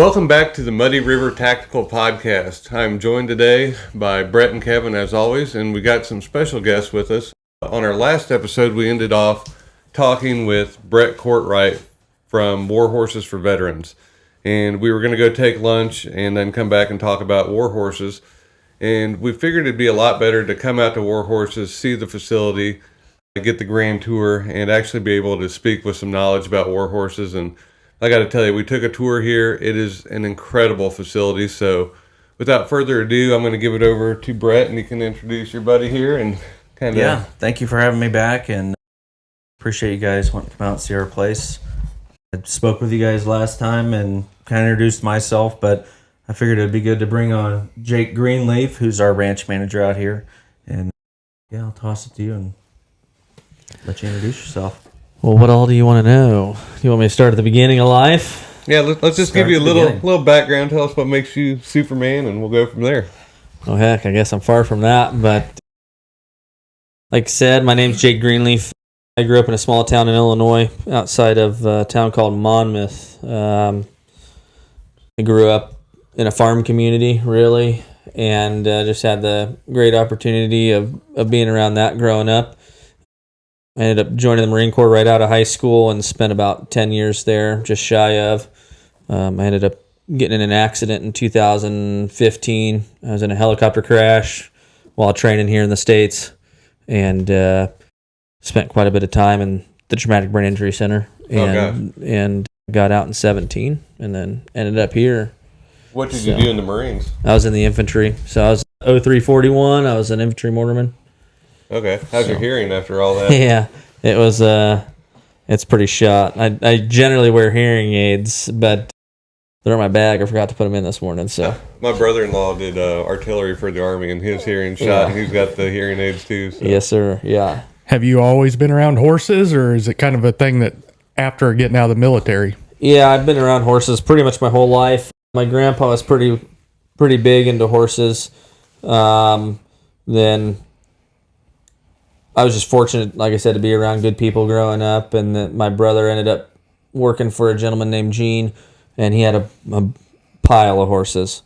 Welcome back to the Muddy River Tactical Podcast. I'm joined today by Brett and Kevin, as always, and we got some special guests with us. On our last episode, we ended off talking with Brett Courtwright from Warhorses for Veterans. And we were going to go take lunch and then come back and talk about Warhorses. And we figured it'd be a lot better to come out to Warhorses, see the facility, get the grand tour, and actually be able to speak with some knowledge about Warhorses. And I got to tell you, we took a tour here. It is an incredible facility. So without further ado, I'm going to give it over to Brett, and you can introduce your buddy here and kind of... Yeah, thank you for having me back, and appreciate you guys wanting to come out and see our place. I spoke with you guys last time and kind of introduced myself, but I figured it'd be good to bring on Jake Greenleaf, who's our ranch manager out here. And yeah, I'll toss it to you and let you introduce yourself. Well, what all do you want to know? You want me to start at the beginning of life? Yeah, let's just give you a little background. Tell us what makes you Superman, and we'll go from there. Oh, heck, I guess I'm far from that. But like I said, my name's Jake Greenleaf. I grew up in a small town in Illinois outside of a town called Monmouth. I grew up in a farm community, really, and just had the great opportunity of being around that growing up. I ended up joining the Marine Corps right out of high school and spent about 10 years there, just shy of. I ended up getting in an accident in 2015. I was in a helicopter crash while training here in the States, and spent quite a bit of time in the Traumatic Brain Injury Center, and got out in 17, and then ended up here. What did you do in the Marines? I was in the infantry, so I was 0341. I was an infantry mortarman. Okay. How's your hearing after all that? Yeah, it was, it's pretty shot. I generally wear hearing aids, but they're in my bag. I forgot to put them in this morning, so. My brother-in-law did artillery for the Army, and his hearing shot, and he's got the hearing aids too. So. Yes, sir, yeah. Have you always been around horses, or is it kind of a thing that after getting out of the military? Yeah, I've been around horses pretty much my whole life. My grandpa was pretty big into horses. Then I was just fortunate, like I said, to be around good people growing up, and that my brother ended up working for a gentleman named Gene, and he had a pile of horses.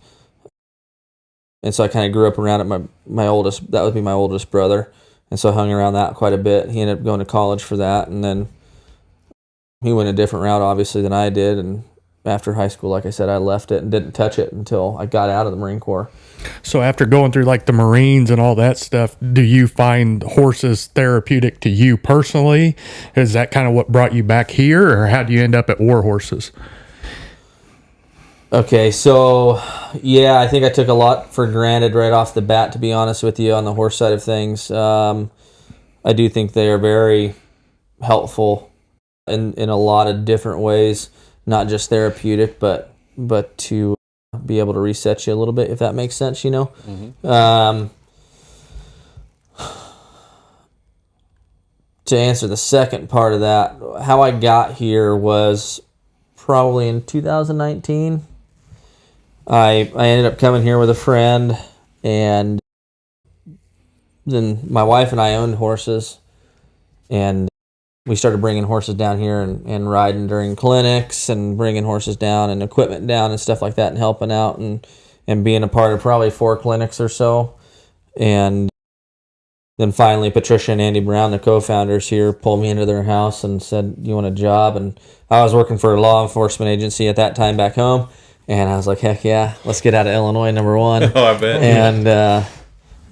And so I kind of grew up around it. My oldest, that would be my oldest brother, and so I hung around that quite a bit. He ended up going to college for that, and then he went a different route, obviously, than I did, and after high school, like I said, I left it and didn't touch it until I got out of the Marine Corps. So after going through like the Marines and all that stuff, do you find horses therapeutic to you personally? Is that kind of what brought you back here, or how do you end up at Warhorses? Okay, so yeah, I think I took a lot for granted right off the bat, to be honest with you, on the horse side of things. I do think they are very helpful in a lot of different ways, not just therapeutic, but to be able to reset you a little bit, if that makes sense, you know? Mm-hmm. To answer the second part of that, how I got here was probably in 2019. I ended up coming here with a friend, and then my wife and I owned horses, and we started bringing horses down here and riding during clinics and bringing horses down and equipment down and stuff like that, and helping out and being a part of probably 4 clinics or so. And then finally Patricia and Andy Brown, the co-founders here, pulled me into their house and said, "You want a job?" And I was working for a law enforcement agency at that time back home, and I was like, heck yeah, let's get out of Illinois, number one. Oh, I bet. And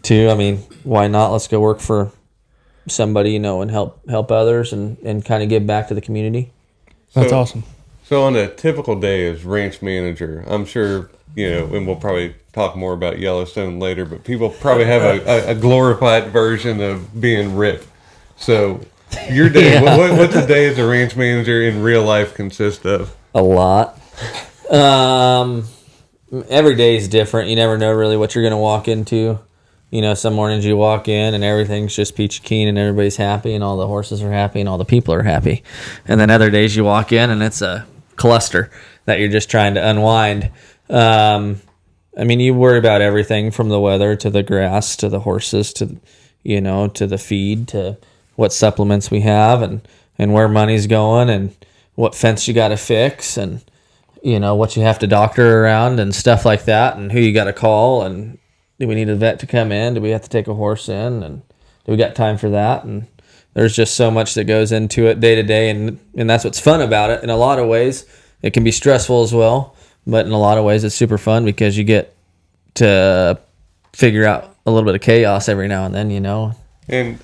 2, I mean, why not? Let's go work for somebody, you know, and help others and kind of give back to the community. That's awesome. So on a typical day as ranch manager, I'm sure, you know, and we'll probably talk more about Yellowstone later, but people probably have a glorified version of being ripped. So your day, what's a day as a ranch manager in real life consist of? A lot. Every day is different. You never know really what you're going to walk into. You know, some mornings you walk in and everything's just peachy keen and everybody's happy and all the horses are happy and all the people are happy. And then other days you walk in and it's a cluster that you're just trying to unwind. I mean, you worry about everything from the weather to the grass to the horses to, you know, to the feed to what supplements we have and where money's going and what fence you got to fix. And what you have to doctor around and stuff like that, and who you got to call, and do we need a vet to come in? Do we have to take a horse in? And do we got time for that? And there's just so much that goes into it day to day, and that's what's fun about it. In a lot of ways, it can be stressful as well, but in a lot of ways, it's super fun because you get to figure out a little bit of chaos every now and then, And,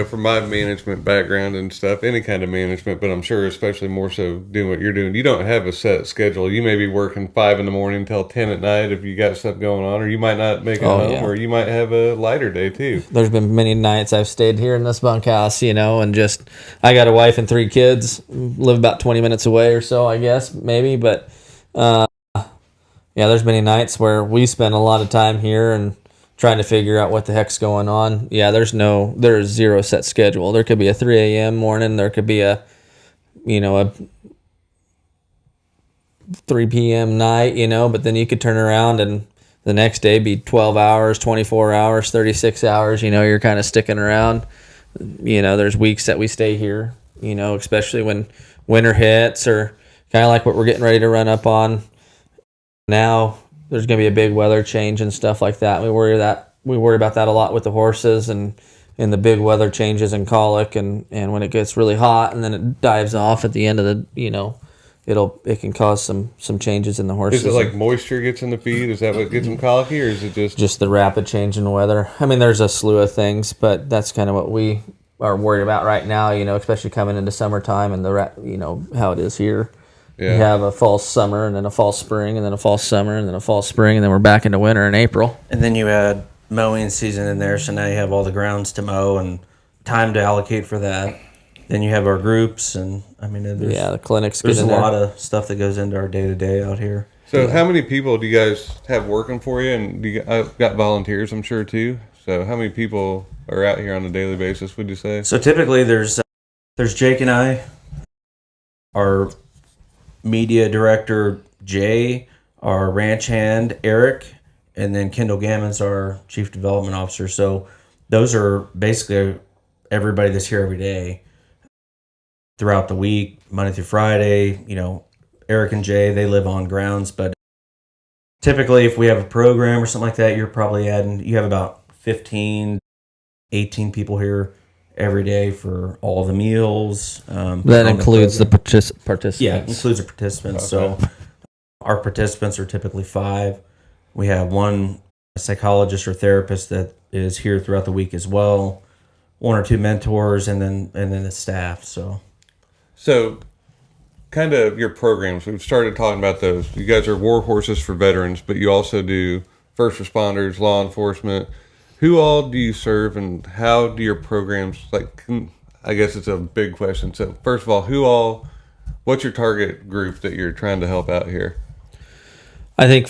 from my management background and stuff, any kind of management, but I'm sure especially more so doing what you're doing, you don't have a set schedule. You may be working 5 in the morning till 10 at night if you got stuff going on, or you might not make it home, yeah. or you might have a lighter day too. There's been many nights I've stayed here in this bunkhouse, and just, I got a wife and 3 kids, live about 20 minutes away or so, I guess, maybe, but, there's many nights where we spend a lot of time here and trying to figure out what the heck's going on. Yeah, there's zero set schedule. There could be a 3 a.m. morning. There could be a 3 p.m. night, but then you could turn around and the next day be 12 hours, 24 hours, 36 hours. You're kind of sticking around. There's weeks that we stay here, especially when winter hits, or kind of like what we're getting ready to run up on now. There's going to be a big weather change and stuff like that. We worry about that a lot with the horses, and the big weather changes and colic, and when it gets really hot and then it dives off at the end of the, it can cause some changes in the horses. Is it like moisture gets in the feed? Is that what gets them colicky, or is it just the rapid change in weather? I mean, there's a slew of things, but that's kind of what we are worried about right now, especially coming into summertime and how it is here. Yeah. You have a fall summer, and then a fall spring, and then a fall summer, and then a fall spring, and then we're back into winter in April. And then you add mowing season in there, so now you have all the grounds to mow and time to allocate for that. Then you have our groups, and the clinics. There's a lot of stuff that goes into our day-to-day out here. So how many people do you guys have working for you? And I've got volunteers, I'm sure, too. So how many people are out here on a daily basis, would you say? So typically there's Jake and I, our media director Jay, our ranch hand Eric, and then Kendall Gammon's our chief development officer. So those are basically everybody that's here every day throughout the week, Monday through Friday. Eric and Jay, they live on grounds, but typically if we have a program or something like that, you have about 15, 18 people here every day for all the meals. That includes the participants. Yeah, it includes the participants. Okay. So our participants are typically 5. We have one psychologist or therapist that is here throughout the week as well, 1 or 2 mentors, and then the staff. So kind of your programs, we've started talking about those. You guys are Warhorses for veterans, but you also do first responders, law enforcement. Who all do you serve, and how do your programs, I guess it's a big question. So first of all, what's your target group that you're trying to help out here? I think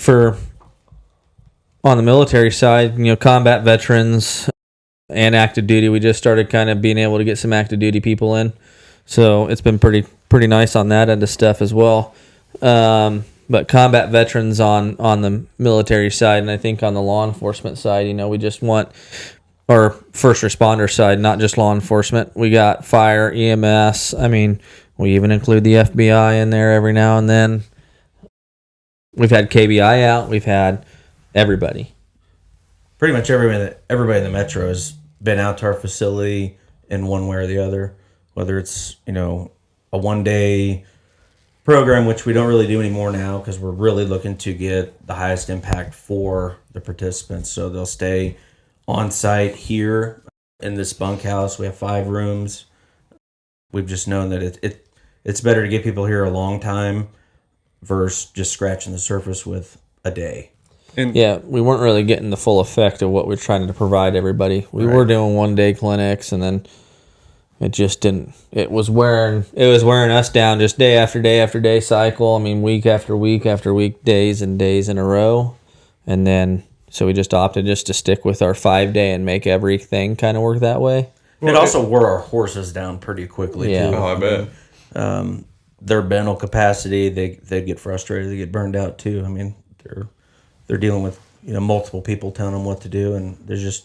on the military side, combat veterans and active duty, we just started kind of being able to get some active duty people in. So it's been pretty nice on that end of stuff as well. But combat veterans on the military side, and I think on the law enforcement side, we just want, or first responder side, not just law enforcement. We got fire, EMS. We even include the FBI in there every now and then. We've had KBI out. We've had everybody. Pretty much everybody in the metro has been out to our facility in one way or the other, whether it's, a one-day program, which we don't really do anymore now because we're really looking to get the highest impact for the participants. So they'll stay on site here in this bunkhouse. We have 5 rooms. We've just known that it's better to get people here a long time versus just scratching the surface with a day. Yeah, we weren't really getting the full effect of what we're trying to provide everybody. We were doing one-day clinics, and then it just didn't. It was wearing us down, just day after day after day cycle. Week after week after week, days and days in a row, and then so we just opted just to stick with our 5-day and make everything kind of work that way. It also wore our horses down pretty quickly too. Oh, I bet. Their mental capacity, they get frustrated, they get burned out too. They're dealing with multiple people telling them what to do, and there's just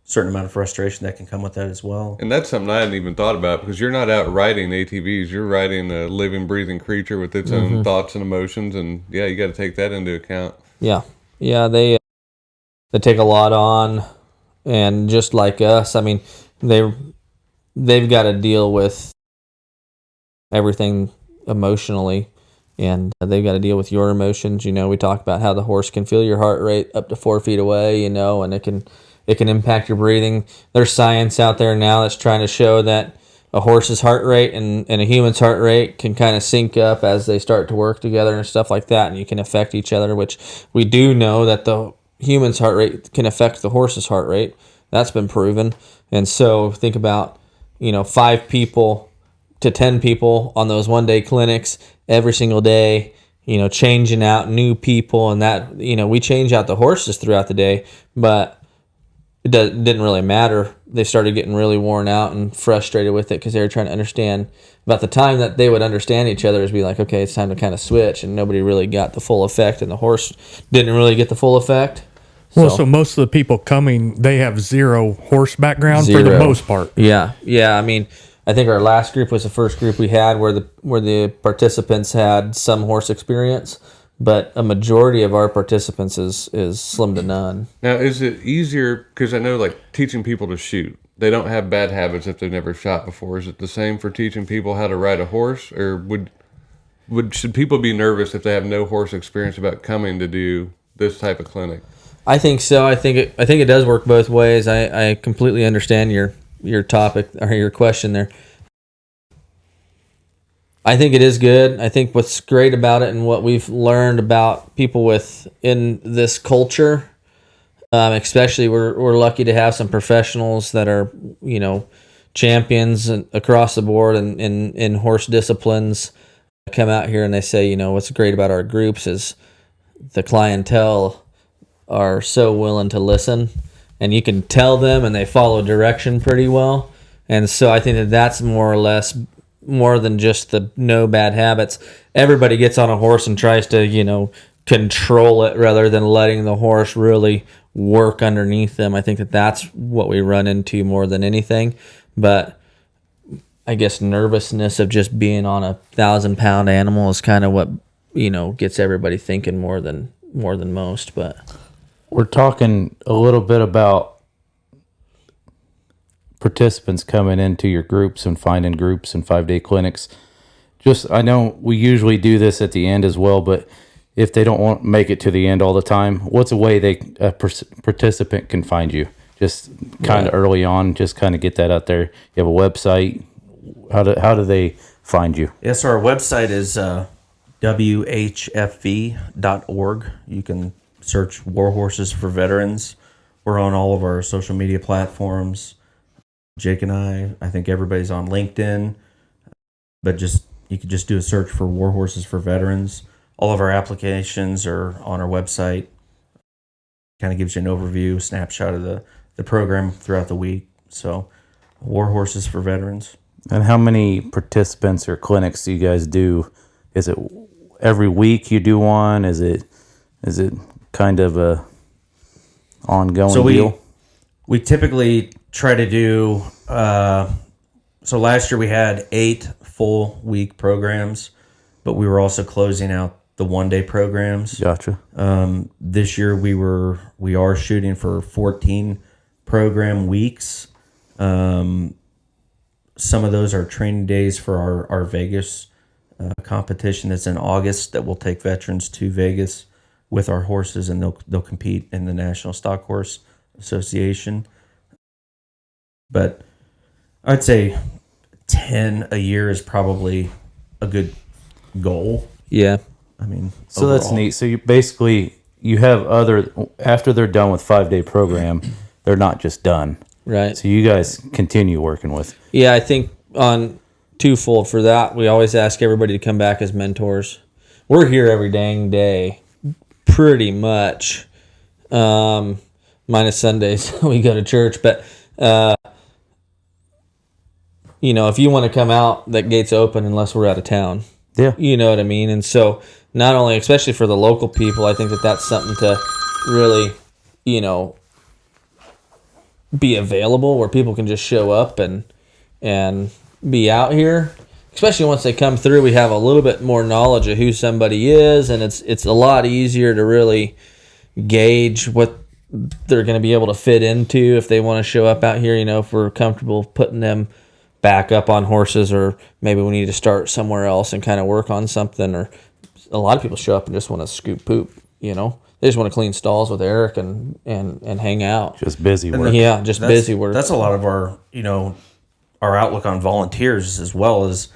certain amount of frustration that can come with that as well. And that's something I hadn't even thought about, because you're not out riding ATVs. You're riding a living, breathing creature with its own thoughts and emotions. And yeah, you got to take that into account. Yeah. Yeah. They take a lot on, and just like us, I mean, they've got to deal with everything emotionally, and they've got to deal with your emotions. We talk about how the horse can feel your heart rate up to 4 feet away, and it can impact your breathing. There's science out there now that's trying to show that a horse's heart rate and a human's heart rate can kind of sync up as they start to work together and stuff like that, and you can affect each other, which we do know that the human's heart rate can affect the horse's heart rate. That's been proven. And so think about, 5 people to 10 people on those one-day clinics every single day, changing out new people, and that, we change out the horses throughout the day, but it didn't really matter. They started getting really worn out and frustrated with it because they were trying to understand. About the time that they would understand each other, is be like, okay, it's time to kind of switch, and nobody really got the full effect, and the horse didn't really get the full effect. Well, so most of the people coming, they have zero horse background for the most part. Yeah. I mean, I think our last group was the first group we had where the participants had some horse experience, but a majority of our participants is slim to none. Now, is it easier, because I know, like, teaching people to shoot, they don't have bad habits if they've never shot before. Is it the same for teaching people how to ride a horse, or should people be nervous if they have no horse experience about coming to do this type of clinic? I think so. I think it does work both ways. I completely understand your topic or your question there. I think it is good. I think what's great about it, and what we've learned about people in this culture, especially we're lucky to have some professionals that are champions across the board in horse disciplines, come out here and they say, what's great about our groups is the clientele are so willing to listen, and you can tell them and they follow direction pretty well. And so I think that's more or less more than just the no bad habits. Everybody gets on a horse and tries to, control it rather than letting the horse really work underneath them. I think that's what we run into more than anything. But I guess nervousness of just being on a 1,000-pound animal is kind of what, gets everybody thinking more than most. But we're talking a little bit about participants coming into your groups and finding groups and 5-day clinics. I know we usually do this at the end as well, but if they don't want to make it to the end all the time, what's a way a participant can find you? Just kind of early on, just kind of get that out there. You have a website. How do they find you? Yes, so our website is whfv.org. You can search Warhorses for Veterans. We're on all of our social media platforms. Jake and I think everybody's on LinkedIn, but you could just do a search for Warhorses for Veterans. All of our applications are on our website. Kind of gives you an overview, snapshot of the program throughout the week. So, Warhorses for Veterans. And how many participants or clinics do you guys do? Is it every week you do one? Is it kind of a ongoing deal? We typically try to do. So last year we had 8 full week programs, but we were also closing out the 1-day programs. Gotcha. This year we are shooting for 14 program weeks. Some of those are training days for our Vegas competition that's in August, that will take veterans to Vegas with our horses, and they'll compete in the National Stock Horse Association. But I'd say 10 a year is probably a good goal. yeah, I mean, So overall. that's neat. So you have after they're done with 5-day program, they're not just done. right. So you guys continue working with. Yeah, I think on twofold for that, we always ask everybody to come back as mentors. We're here every dang day, pretty much, minus Sundays we go to church. But if you want to come out, that gate's open unless we're out of town. Yeah. You know what I mean? And so not only, especially for the local people, I think that's something to really, be available where people can just show up and be out here. Especially once they come through, we have a little bit more knowledge of who somebody is, and it's a lot easier to really gauge what they're going to be able to fit into if they want to show up out here. If we're comfortable putting them back up on horses, or maybe we need to start somewhere else and kind of work on something. Or a lot of people show up and just want to scoop poop. They just want to clean stalls with Eric and hang out. Just busy work. Yeah, just busy work. That's a lot of our our outlook on volunteers, as well as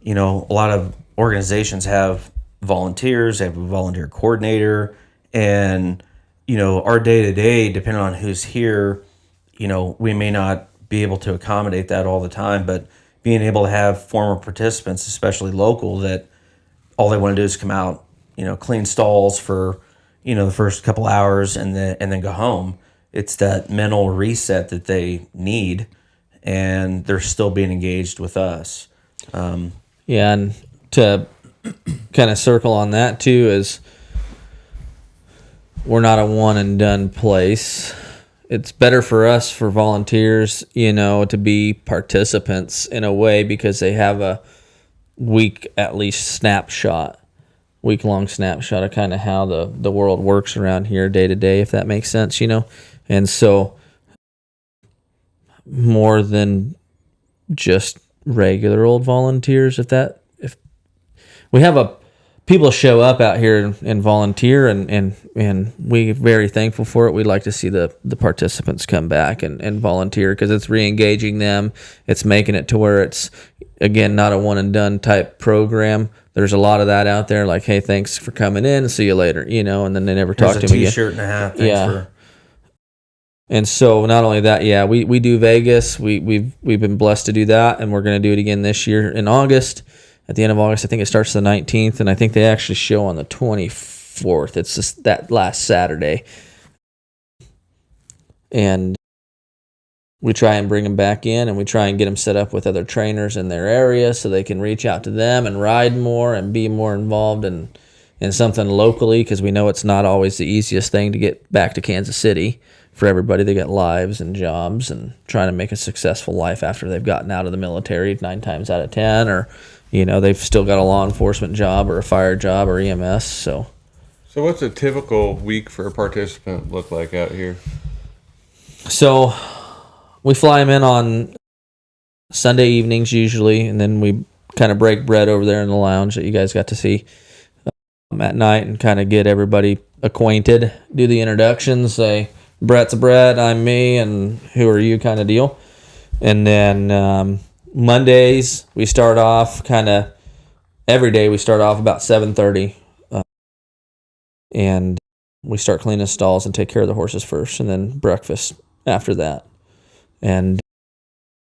a lot of organizations have volunteers. They have a volunteer coordinator, and our day to day, depending on who's here, we may not be able to accommodate that all the time, but being able to have former participants, especially local, that all they want to do is come out, clean stalls for the first couple hours and then go home. It's that mental reset that they need, and they're still being engaged with us. Yeah, and to kind of circle on that too is we're not a one and done place. It's better for us, for volunteers, to be participants in a way, because they have a week at least week-long snapshot of kind of how the world works around here day to day, if that makes sense, And so more than just regular old volunteers, if we have people show up out here and volunteer, and we're very thankful for it. We'd like to see the participants come back and volunteer, because it's re-engaging them. It's making it to where it's, again, not a one and done type program. There's a lot of that out there, like, hey, thanks for coming in, see you later, and then they never talk to me again. T-shirt and a hat. Thanks. And so not only that, we do Vegas. We've been blessed to do that, and we're going to do it again this year in August. At the end of August, I think it starts the 19th, and I think they actually show on the 24th. It's just that last Saturday. And we try and bring them back in, and we try and get them set up with other trainers in their area so they can reach out to them and ride more and be more involved in something locally, because we know it's not always the easiest thing to get back to Kansas City for everybody. They got lives and jobs and trying to make a successful life after they've gotten out of the military 9 times out of 10, or they've still got a law enforcement job or a fire job or EMS. So what's a typical week for a participant look like out here? So we fly them in on Sunday evenings usually, and then we kind of break bread over there in the lounge that you guys got to see at night, and kind of get everybody acquainted, do the introductions, say, Brett's Brett, I'm me, and who are you kind of deal. And then Mondays, we start off every day we start off about 7:30, and we start cleaning stalls and take care of the horses first, and then breakfast after that. And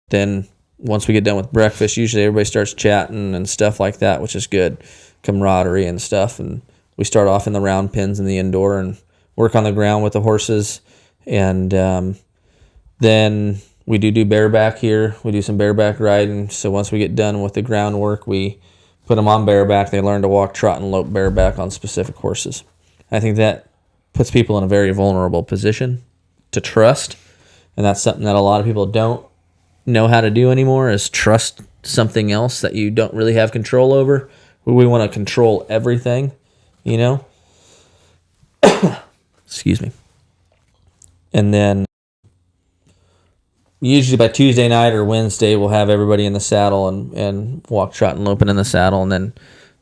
then once we get done with breakfast, usually everybody starts chatting and stuff like that, which is good, camaraderie and stuff. And we start off in the round pens in the indoor and work on the ground with the horses. And then we do bareback here. We do some bareback riding. So once we get done with the groundwork, we put them on bareback. They learn to walk, trot, and lope bareback on specific horses. I think that puts people in a very vulnerable position to trust. And that's something that a lot of people don't know how to do anymore, is trust something else that you don't really have control over. We want to control everything, Excuse me. And then usually by Tuesday night or Wednesday, we'll have everybody in the saddle and walk, trot, and loping in the saddle. And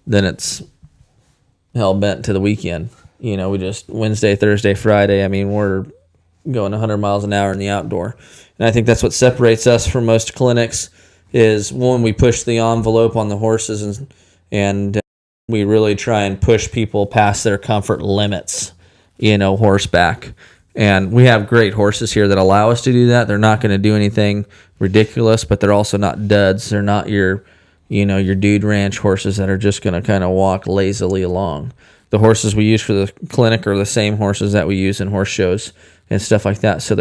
then it's hell bent to the weekend. We just Wednesday, Thursday, Friday. I mean, we're going 100 miles an hour in the outdoor. And I think that's what separates us from most clinics, is when we push the envelope on the horses, and we really try and push people past their comfort limits, horseback. And we have great horses here that allow us to do that. They're not going to do anything ridiculous, but they're also not duds. They're not your dude ranch horses that are just going to kind of walk lazily along. The horses we use for the clinic are the same horses that we use in horse shows and stuff like that. So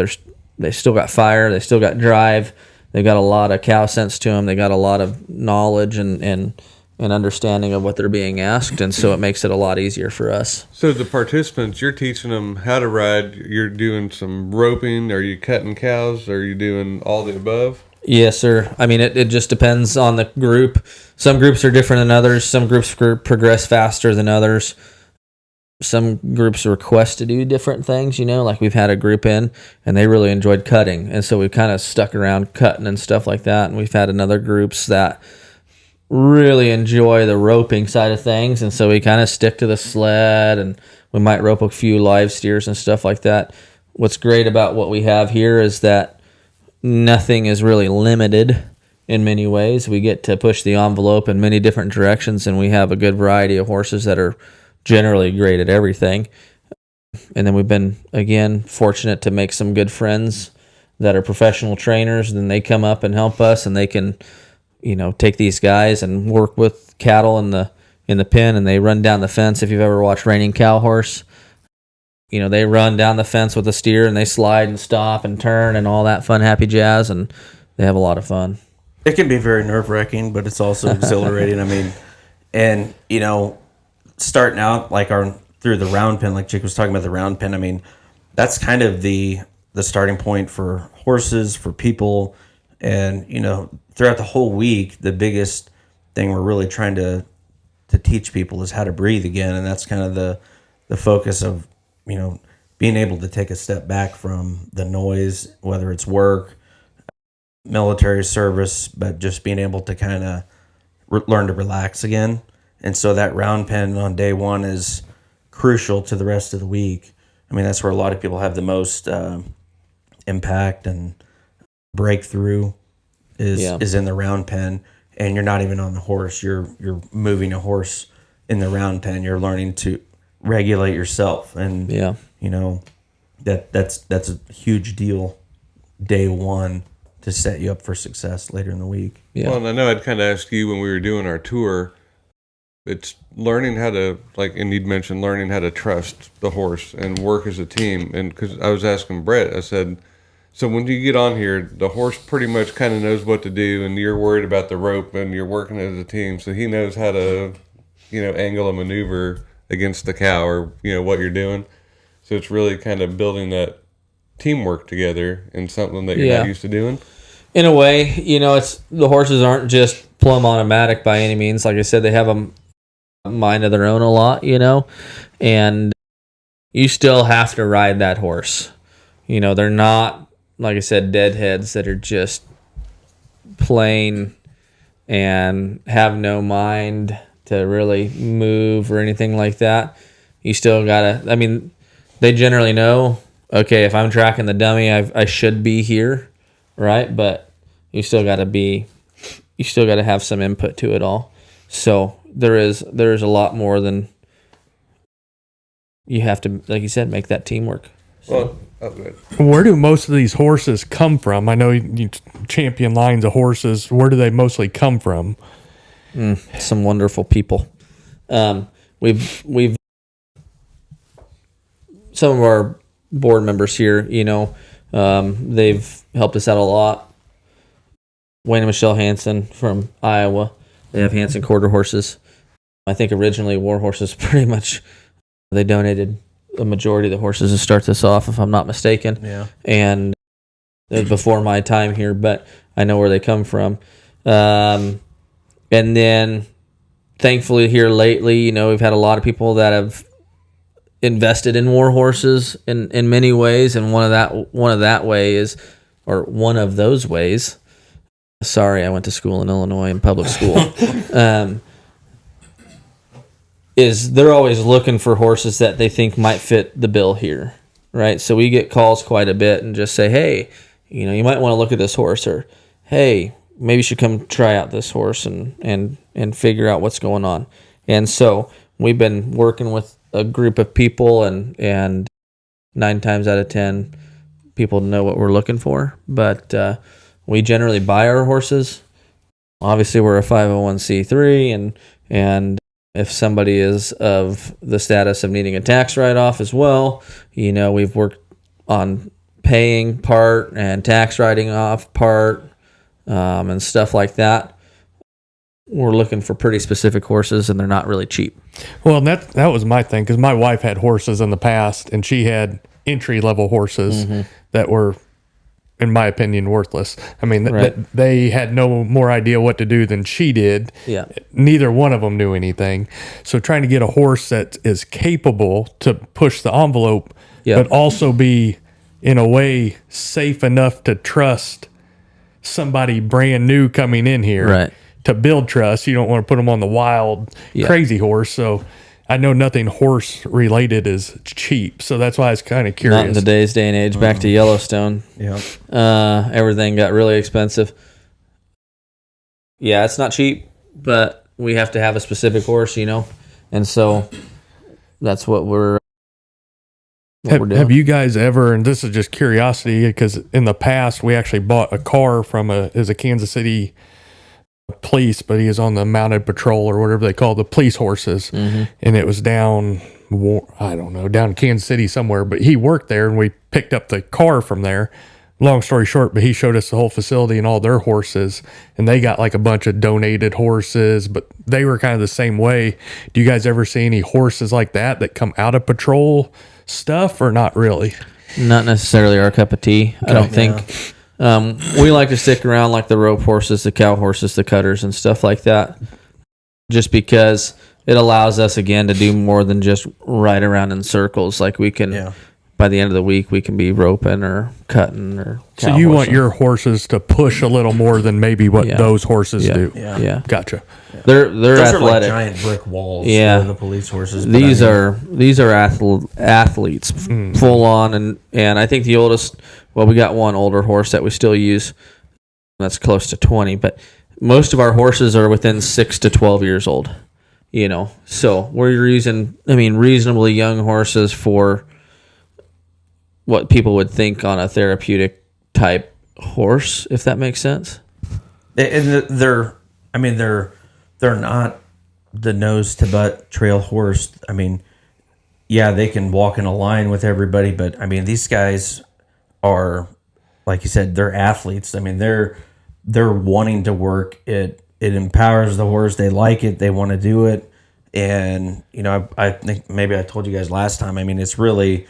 they still got fire, they still got drive, they got a lot of cow sense to them, they got a lot of knowledge and and understanding of what they're being asked, and so it makes it a lot easier for us. So the participants, you're teaching them how to ride. You're doing some roping. Are you cutting cows? Are you doing all the above? Yes, sir. I mean, it just depends on the group. Some groups are different than others. Some groups progress faster than others. Some groups request to do different things, like we've had a group in and they really enjoyed cutting. And so we kind of stuck around cutting and stuff like that. And we've had another groups that really enjoy the roping side of things. And so we kind of stick to the sled, and we might rope a few live steers and stuff like that. What's great about what we have here is that nothing is really limited in many ways. We get to push the envelope in many different directions, and we have a good variety of horses that are generally great at everything. And then we've been, again, fortunate to make some good friends that are professional trainers. Then they come up and help us, and they can, take these guys and work with cattle in the pen, and they run down the fence. If you've ever watched Raining Cow Horse, they run down the fence with a steer, and they slide and stop and turn and all that fun, happy jazz, and they have a lot of fun. It can be very nerve-wracking, but it's also exhilarating. I mean, and, starting out through the round pen, like Jake was talking about the round pen, I mean, that's kind of the starting point for horses, for people. And, throughout the whole week, the biggest thing we're really trying to teach people is how to breathe again. And that's kind of the focus of, being able to take a step back from the noise, whether it's work, military service, but just being able to kind of learn to relax again. And so that round pen on day one is crucial to the rest of the week. I mean, that's where a lot of people have the most impact and breakthrough is in the round pen. And you're not even on the horse. You're moving a horse in the round pen. You're learning to regulate yourself. And, that's a huge deal day one to set you up for success later in the week. Yeah. Well, and I know I'd kind of asked you when we were doing our tour, it's learning how to, and you'd mentioned learning how to trust the horse and work as a team. And because I was asking Brett, I said, so when you get on here, the horse pretty much kind of knows what to do, and you're worried about the rope, and you're working as a team, so he knows how to, angle a maneuver against the cow or, what you're doing. So it's really kind of building that teamwork together in something that you're not used to doing. In a way, it's the horses aren't just plumb automatic by any means. Like I said, they have a mind of their own a lot, and you still have to ride that horse. They're not, like I said, deadheads that are just plain and have no mind to really move or anything like that. You still gotta, they generally know, okay, if I'm tracking the dummy, I should be here, right? But you still gotta have some input to it all. So there is a lot more than you have to, like you said, make that teamwork. So. Well, good. Where do most of these horses come from? I know you champion lines of horses. Where do they mostly come from? Some wonderful people. We've some of our board members here, they've helped us out a lot. Wayne and Michelle Hansen from Iowa. They have Hansen quarter horses. I think originally Warhorses pretty much, they donated a majority of the horses to start this off, if I'm not mistaken. Yeah. And it was before my time here, but I know where they come from. And then thankfully here lately, we've had a lot of people that have invested in Warhorses in many ways, and one of those ways. Sorry, I went to school in Illinois in public school. Is they're always looking for horses that they think might fit the bill here, right? So we get calls quite a bit and just say, hey, you might want to look at this horse, or hey, maybe you should come try out this horse and figure out what's going on. And so we've been working with a group of people, and 9 times out of 10, people know what we're looking for. But we generally buy our horses. Obviously, we're a 501c3, and if somebody is of the status of needing a tax write-off as well, we've worked on paying part and tax writing off part, and stuff like that. we're looking for pretty specific horses, and they're not really cheap. Well, and that was my thing, because my wife had horses in the past, and she had entry level horses that were, in my opinion, worthless. I mean, they had no more idea what to do than she did. Yeah. Neither one of them knew anything. So trying to get a horse that is capable to push the envelope, but also be, in a way, safe enough to trust somebody brand new coming in here. Right. To build trust, you don't want to put them on the wild, crazy horse. So I know nothing horse related is cheap. So that's why I was kind of curious. Not in today's day and age. Back to Yellowstone. Yeah. Everything got really expensive. Yeah, it's not cheap, but we have to have a specific horse, and so that's what we're doing. Have you guys ever, and this is just curiosity, because in the past we actually bought a car from a Kansas City police, but he is on the mounted patrol or whatever they call the police horses, and it was down in Kansas City somewhere, but he worked there, and we picked up the car from there. Long story short, but he showed us the whole facility and all their horses, and they got like a bunch of donated horses, but they were kind of the same way. Do you guys ever see any horses like that come out of patrol stuff, or not really? Not necessarily our cup of tea. I don't think. We like to stick around like the rope horses, the cow horses, the cutters, and stuff like that, just because it allows us, again, to do more than just ride around in circles. Like we can, by the end of the week, we can be roping or cutting or cow So you want horsing. your horses to push a little more than maybe what those horses do. Yeah. Gotcha. They're Those athletic. are like giant brick walls. Yeah. The police horses. These are athletes, full on, and I think the oldest. Well, we got one older horse that we still use. That's close to 20, but most of our horses are within 6 to 12 years old. So we're using, reasonably young horses for what people would think on a therapeutic type horse, if that makes sense. And they're not the nose to butt trail horse. They can walk in a line with everybody, but these guys are, like you said, they're athletes. They're wanting to work. It empowers the horse. They like it. They want to do it. And I think maybe I told you guys last time. It's really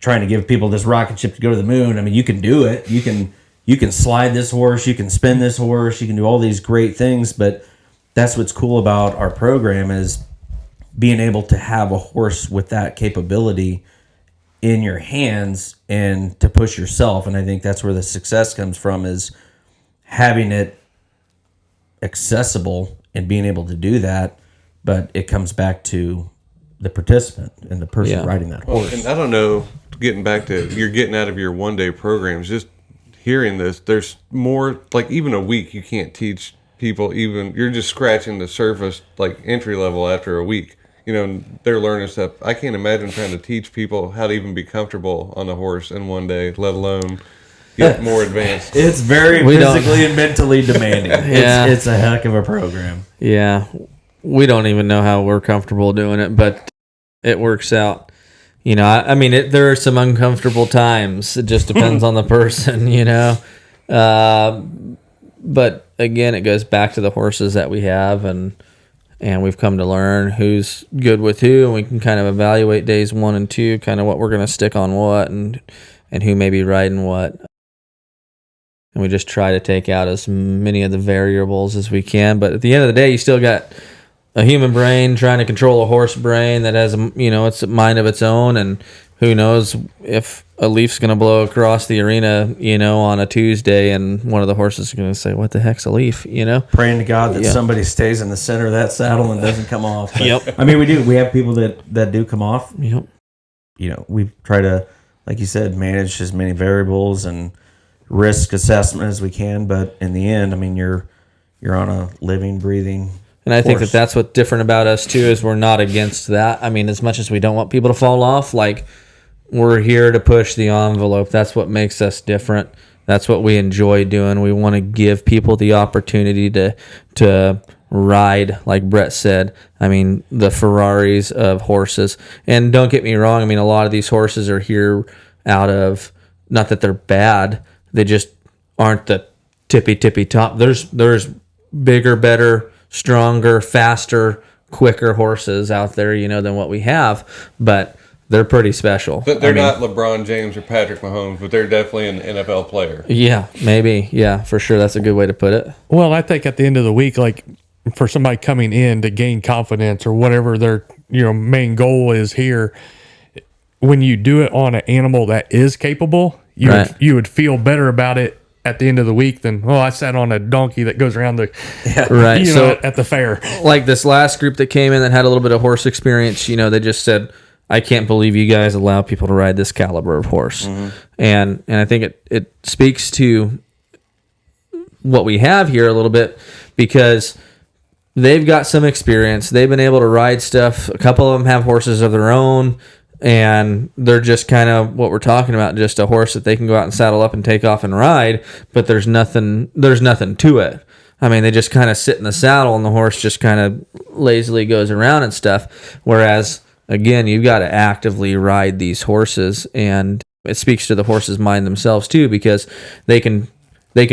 trying to give people this rocket ship to go to the moon. You can do it. You can slide this horse. You can spin this horse. You can do all these great things. But that's what's cool about our program is being able to have a horse with that capability in your hands and to push yourself. And I think that's where the success comes from, is having it accessible and being able to do that. But it comes back to the participant and the person riding that horse. And I don't know, getting back to, you're getting out of your one-day programs, just hearing this, there's more, like even a week you can't teach people, even, you're just scratching the surface, like entry level after a week. They're learning stuff. I can't imagine trying to teach people how to even be comfortable on a horse in one day, let alone get more advanced. It's very physically and mentally demanding. Yeah. It's a heck of a program. Yeah. We don't even know how we're comfortable doing it, but it works out. There are some uncomfortable times. It just depends on the person, But again, it goes back to the horses that we have, and we've come to learn who's good with who, and we can kind of evaluate days 1 and 2, kind of what we're going to stick on what, and who may be riding what. And we just try to take out as many of the variables as we can. But at the end of the day, you still got a human brain trying to control a horse brain that has it's a mind of its own, and who knows if a leaf's going to blow across the arena, on a Tuesday, and one of the horses is going to say, "What the heck's a leaf?" Praying to God that somebody stays in the center of that saddle and doesn't come off. But, Yep. we do. We have people that do come off. Yep. We try to, like you said, manage as many variables and risk assessment as we can. But in the end, you're on a living, breathing. And I think horse. that's what's different about us too, is we're not against that. As much as we don't want people to fall off, like, we're here to push the envelope. That's what makes us different. That's what we enjoy doing. We want to give people the opportunity to ride, like Brett said. The Ferraris of horses. And don't get me wrong, a lot of these horses are here out of, not that they're bad, they just aren't the tippy top. There's bigger, better, stronger, faster, quicker horses out there, than what we have, but they're pretty special. But they're not LeBron James or Patrick Mahomes, but they're definitely an NFL player. Yeah, maybe. Yeah, for sure. That's a good way to put it. Well, I think at the end of the week, like for somebody coming in to gain confidence or whatever their main goal is here, when you do it on an animal that is capable, you would feel better about it at the end of the week than, I sat on a donkey that goes around the right. at the fair. Like this last group that came in that had a little bit of horse experience, they just said, I can't believe you guys allow people to ride this caliber of horse. Mm-hmm. And I think it speaks to what we have here a little bit, because they've got some experience. They've been able to ride stuff. A couple of them have horses of their own, and they're just kind of what we're talking about, just a horse that they can go out and saddle up and take off and ride, but there's nothing to it. I mean, they just kind of sit in the saddle and the horse just kind of lazily goes around and stuff. Whereas, again, you've got to actively ride these horses, and it speaks to the horse's mind themselves too, because they can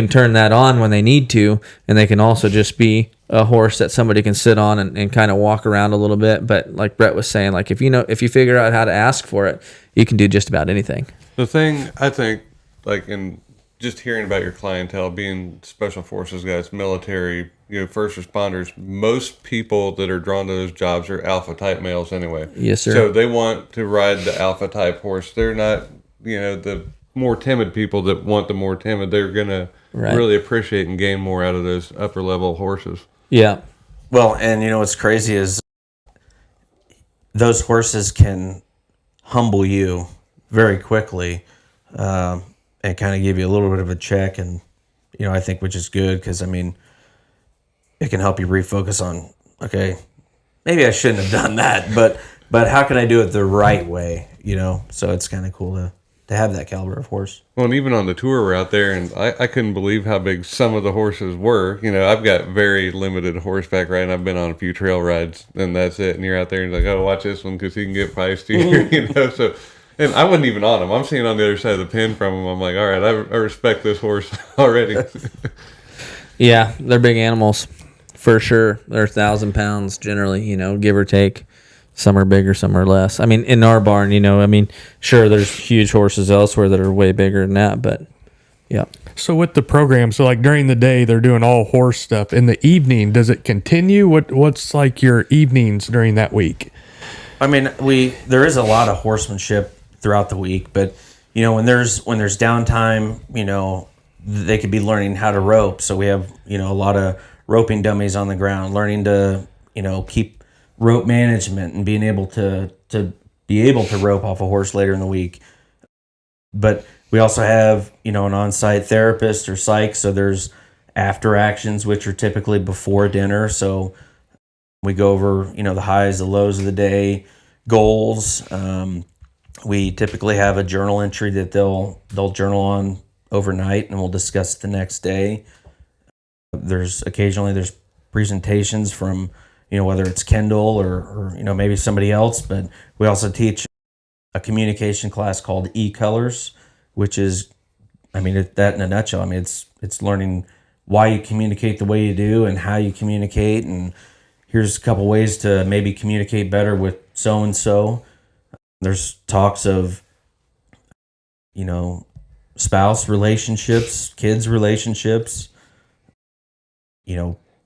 turn that on when they need to, and they can also just be a horse that somebody can sit on and kind of walk around a little bit. But like Brett was saying, like if you figure out how to ask for it, you can do just about anything. The thing I think, like in just hearing about your clientele being special forces guys, military, first responders, most people that are drawn to those jobs are alpha type males anyway. Yes, sir. So they want to ride the alpha type horse. They're not, the more timid people that want the more timid. They're going to really appreciate and gain more out of those upper level horses. Yeah. Well, and what's crazy is those horses can humble you very quickly, and kind of give you a little bit of a check, and I think, which is good, because it can help you refocus on, okay, maybe I shouldn't have done that, but how can I do it the right way? So it's kind of cool to have that caliber of horse. Well, and even on the tour we're out there, and I couldn't believe how big some of the horses were. I've got very limited horseback riding. I've been on a few trail rides, and that's it. And you're out there and you're like, oh, watch this one because he can get feisty here, So, and I wasn't even on him. I'm seeing on the other side of the pen from him. I'm like, all right, I respect this horse already. Yeah, they're big animals for sure. They're 1,000 pounds generally, give or take. Some are bigger, some are less. In our barn, sure, there's huge horses elsewhere that are way bigger than that, but yeah. So with the program, like during the day, they're doing all horse stuff. In the evening, does it continue? What's like your evenings during that week? There is a lot of horsemanship throughout the week, but when there's downtime, they could be learning how to rope. So we have a lot of roping dummies on the ground, learning to keep rope management and being able to be able to rope off a horse later in the week. But we also have an on-site therapist or psych, so there's after actions, which are typically before dinner. So we go over the highs, the lows of the day, goals. We typically have a journal entry that they'll journal on overnight, and we'll discuss it the next day. There's presentations from whether it's Kendall or maybe somebody else, but we also teach a communication class called E-Colors, which is, that in a nutshell. It's learning why you communicate the way you do and how you communicate, and here's a couple ways to maybe communicate better with so and so. There's talks of spouse relationships, kids relationships,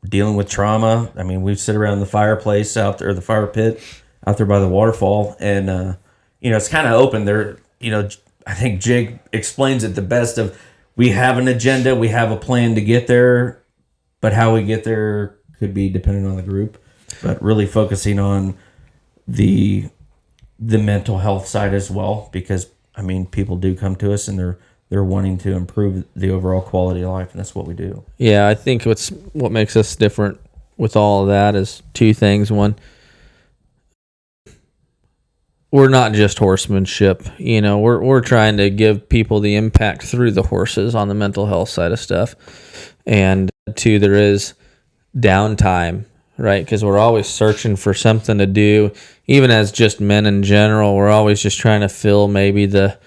dealing with trauma. We sit around the fireplace out there, the fire pit out there by the waterfall, and it's kind of open there. I think Jake explains it the best. Of we have an agenda, we have a plan to get there, but how we get there could be dependent on the group. But really focusing on the mental health side as well, because people do come to us and they're wanting to improve the overall quality of life, and that's what we do. Yeah, I think what makes us different with all of that is two things. One, we're not just horsemanship. We're trying to give people the impact through the horses on the mental health side of stuff. And two, there is downtime, right? Because we're always searching for something to do. Even as just men in general, we're always just trying to fill maybe the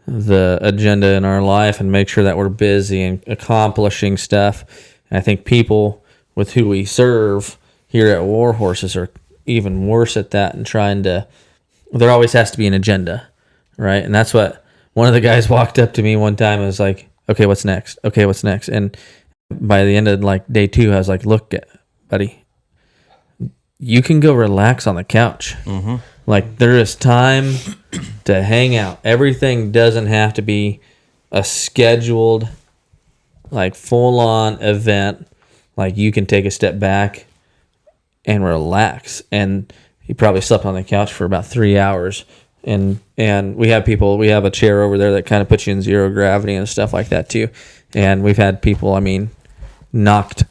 agenda in our life and make sure that we're busy and accomplishing stuff. And I think people with who we serve here at Warhorses are even worse at that and trying to. There always has to be an agenda, right? And that's what one of the guys walked up to me one time and was like, "Okay, what's next? Okay, what's next?" And by the end of like day 2, I was like, "Look, buddy, you can go relax on the couch. Like there is time to hang out. Everything doesn't have to be a scheduled, like full on event. Like you can take a step back and relax." And he probably slept on the couch for about 3 hours. And we have a chair over there that kind of puts you in zero gravity and stuff like that too. And we've had people, knocked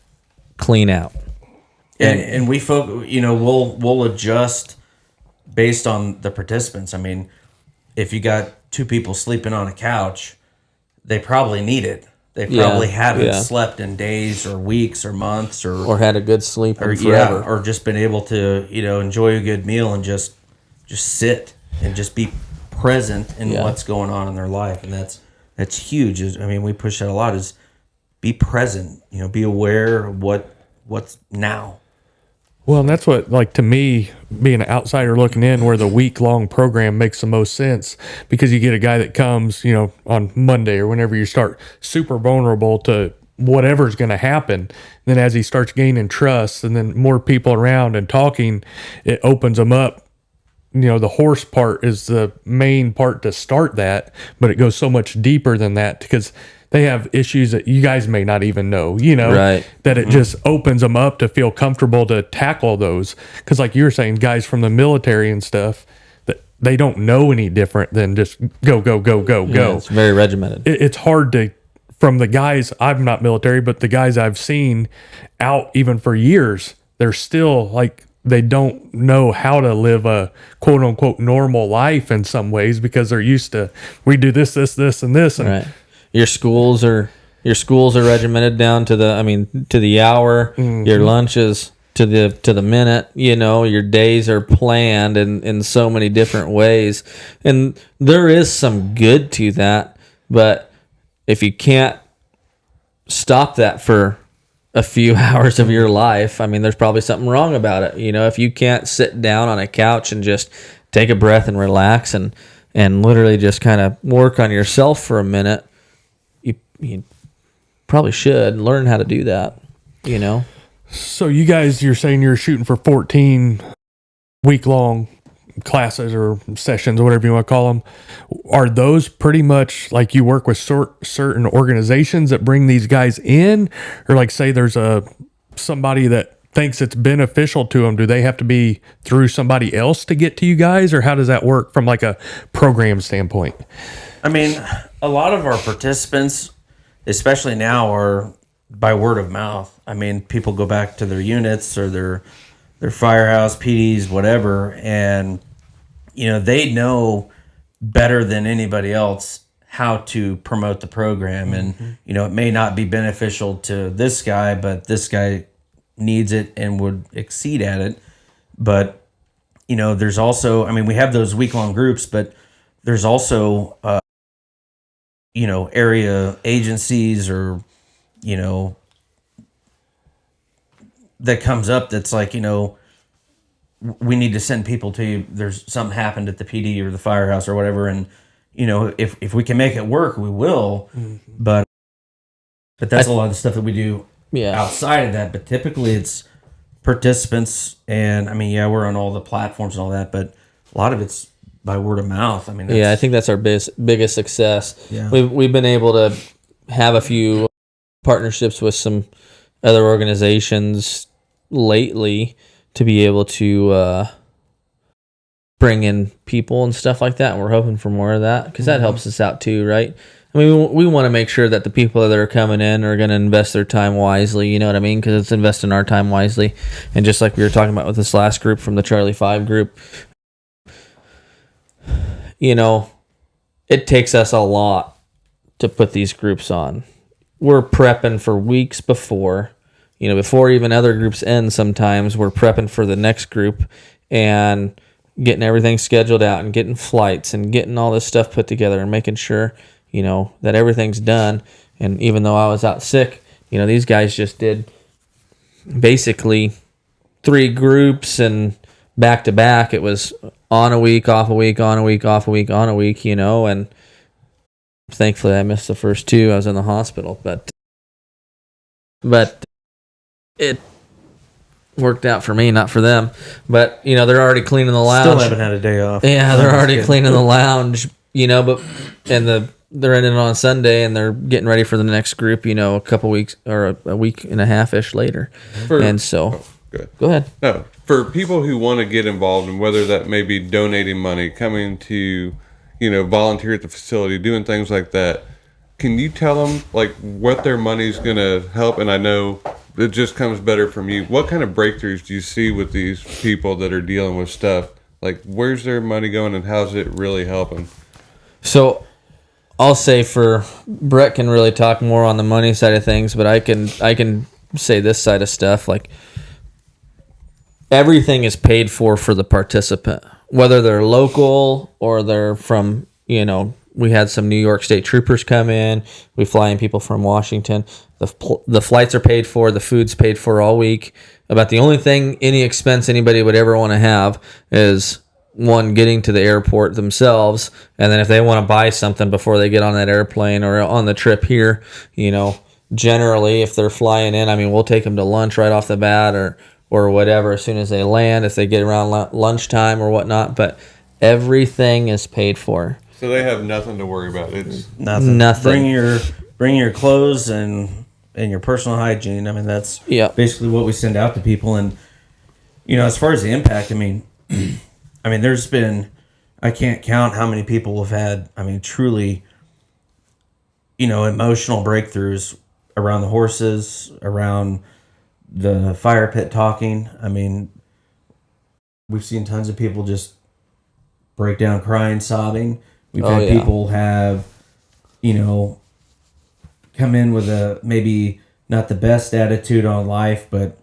clean out. And we we'll adjust based on the participants. I mean, if you got 2 people sleeping on a couch, they probably need it. They probably haven't slept in days or weeks or months or had a good sleep or forever. or just been able to enjoy a good meal and just sit and just be present in what's going on in their life. And that's huge. We push that a lot, is be present, be aware of what's now. Well, and that's what, like, to me, being an outsider looking in, where the week-long program makes the most sense, because you get a guy that comes, on Monday or whenever you start, super vulnerable to whatever's going to happen. Then as he starts gaining trust and then more people around and talking, it opens them up. The horse part is the main part to start that, but it goes so much deeper than that, because they have issues that you guys may not even know, Right. that it just opens them up to feel comfortable to tackle those. Because like you were saying, guys from the military and stuff, that they don't know any different than just go. It's very regimented. It's hard to, from the guys, I'm not military, but the guys I've seen out even for years, they're still like, they don't know how to live a quote unquote normal life in some ways, because they're used to, we do this, and this. And right. Your schools are regimented down to the hour. Mm-hmm. Your lunches to the minute. Your days are planned in so many different ways, and there is some good to that. But if you can't stop that for a few hours of your life, there's probably something wrong about it. If you can't sit down on a couch and just take a breath and relax and literally just kind of work on yourself for a minute, you probably should learn how to do that, So you guys, you're saying you're shooting for 14 week-long classes or sessions or whatever you want to call them. Are those pretty much like you work with certain organizations that bring these guys in? Or like say there's somebody that thinks it's beneficial to them, do they have to be through somebody else to get to you guys? Or how does that work from like a program standpoint? A lot of our participants, especially now, are by word of mouth. People go back to their units or their firehouse, PDs, whatever, and they know better than anybody else how to promote the program. And it may not be beneficial to this guy, but this guy needs it and would exceed at it. But there's also, we have those week-long groups, but there's also area agencies or that comes up that's like, we need to send people to you. There's something happened at the PD or the firehouse or whatever, and if we can make it work, we will. But that's a lot of the stuff that we do outside of that. But typically it's participants, and we're on all the platforms and all that, but a lot of it's by word of mouth. I think that's our biggest success. Yeah. We've been able to have a few partnerships with some other organizations lately to be able to bring in people and stuff like that. And we're hoping for more of that, because that helps us out too, right? We want to make sure that the people that are coming in are going to invest their time wisely, you know what I mean? Because it's investing our time wisely. And just like we were talking about with this last group from the Charlie 5 group, it takes us a lot to put these groups on. We're prepping for weeks before, before even other groups end. Sometimes we're prepping for the next group and getting everything scheduled out and getting flights and getting all this stuff put together and making sure, that everything's done. And even though I was out sick, these guys just did basically 3 groups, and back to back. It was on a week, off a week, on a week, off a week, on a week, and thankfully I missed the first 2. I was in the hospital, but it worked out for me, not for them. But they're already cleaning the lounge. Still haven't had a day off. Yeah, they're already cleaning the lounge, but they're ending on Sunday, and they're getting ready for the next group, a couple weeks or a week and a half-ish later. And so, good. Go ahead. No, for people who want to get involved, and whether that may be donating money, coming to, volunteer at the facility, doing things like that, can you tell them like what their money's going to help? And I know it just comes better from you. What kind of breakthroughs do you see with these people that are dealing with stuff? Like, where's their money going, and how's it really helping? So, I'll say Brett can really talk more on the money side of things, but I can say this side of stuff. Like, everything is paid for the participant, whether they're local or they're from, we had some New York State troopers come in. We fly in people from Washington. The flights are paid for. The food's paid for all week. About the only thing, any expense anybody would ever want to have is, one, getting to the airport themselves. And then if they want to buy something before they get on that airplane or on the trip here, generally if they're flying in, we'll take them to lunch right off the bat or whatever as soon as they land, if they get around lunchtime or whatnot. But everything is paid for. So they have nothing to worry about. It's Nothing. Bring your clothes and your personal hygiene. That's basically what we send out to people. And as far as the impact, there's been, I can't count how many people have had, truly, emotional breakthroughs around the horses, around the fire pit talking. We've seen tons of people just break down crying, sobbing. We've had people have, come in with maybe not the best attitude on life, but,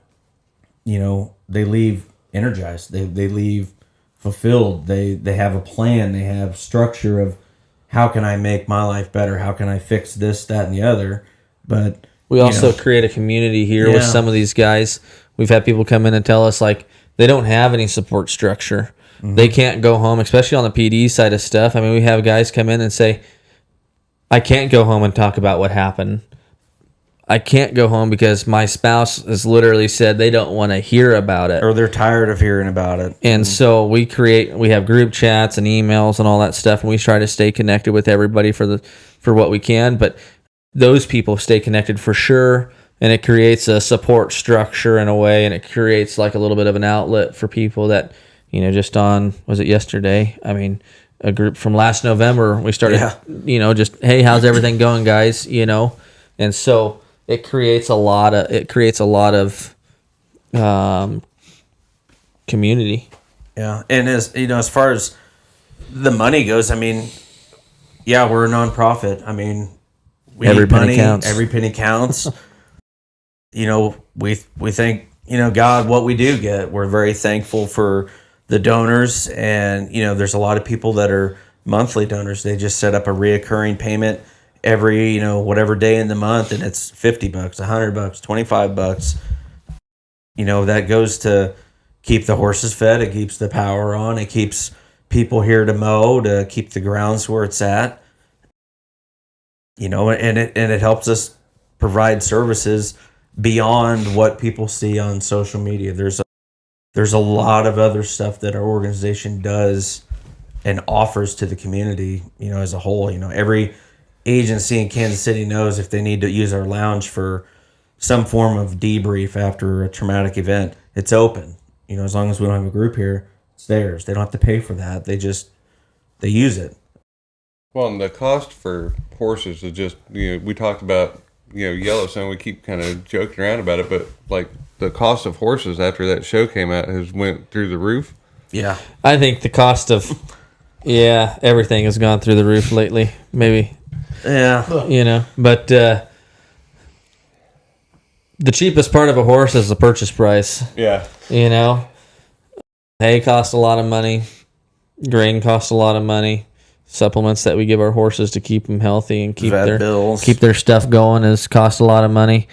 they leave energized. They leave fulfilled. They have a plan. They have structure of how can I make my life better? How can I fix this, that, and the other? But we also create a community here with some of these guys. We've had people come in and tell us like they don't have any support structure. Mm-hmm. They can't go home, especially on the PD side of stuff. We have guys come in and say, I can't go home and talk about what happened. I can't go home because my spouse has literally said they don't want to hear about it. Or they're tired of hearing about it. And so we have group chats and emails and all that stuff, and we try to stay connected with everybody for what we can. But those people stay connected for sure, and it creates a support structure in a way, and it creates like a little bit of an outlet for people that, just on, was it yesterday? A group from last November, we started, just, hey, how's everything going, guys? And so it creates a lot of community. Yeah. And as far as the money goes, we're a nonprofit. Every penny counts. Every penny counts. We thank, God, what we do get. We're very thankful for the donors, and there's a lot of people that are monthly donors. They just set up a reoccurring payment every whatever day in the month, and it's $50, $100, $25. That goes to keep the horses fed. It keeps the power on. It keeps people here to mow, to keep the grounds where it's at. And it helps us provide services beyond what people see on social media. There's a lot of other stuff that our organization does and offers to the community, as a whole. Every agency in Kansas City knows if they need to use our lounge for some form of debrief after a traumatic event, it's open. As long as we don't have a group here, it's theirs. They don't have to pay for that. They use it. Well, and the cost for horses is just, we talked about, Yellowstone, we keep kind of joking around about it, but like the cost of horses after that show came out has went through the roof. Yeah. I think the cost of, everything has gone through the roof lately. Maybe. Yeah. But the cheapest part of a horse is the purchase price. Yeah. Hay costs a lot of money. Grain costs a lot of money. Supplements that we give our horses to keep them healthy and keep their stuff going cost a lot of money.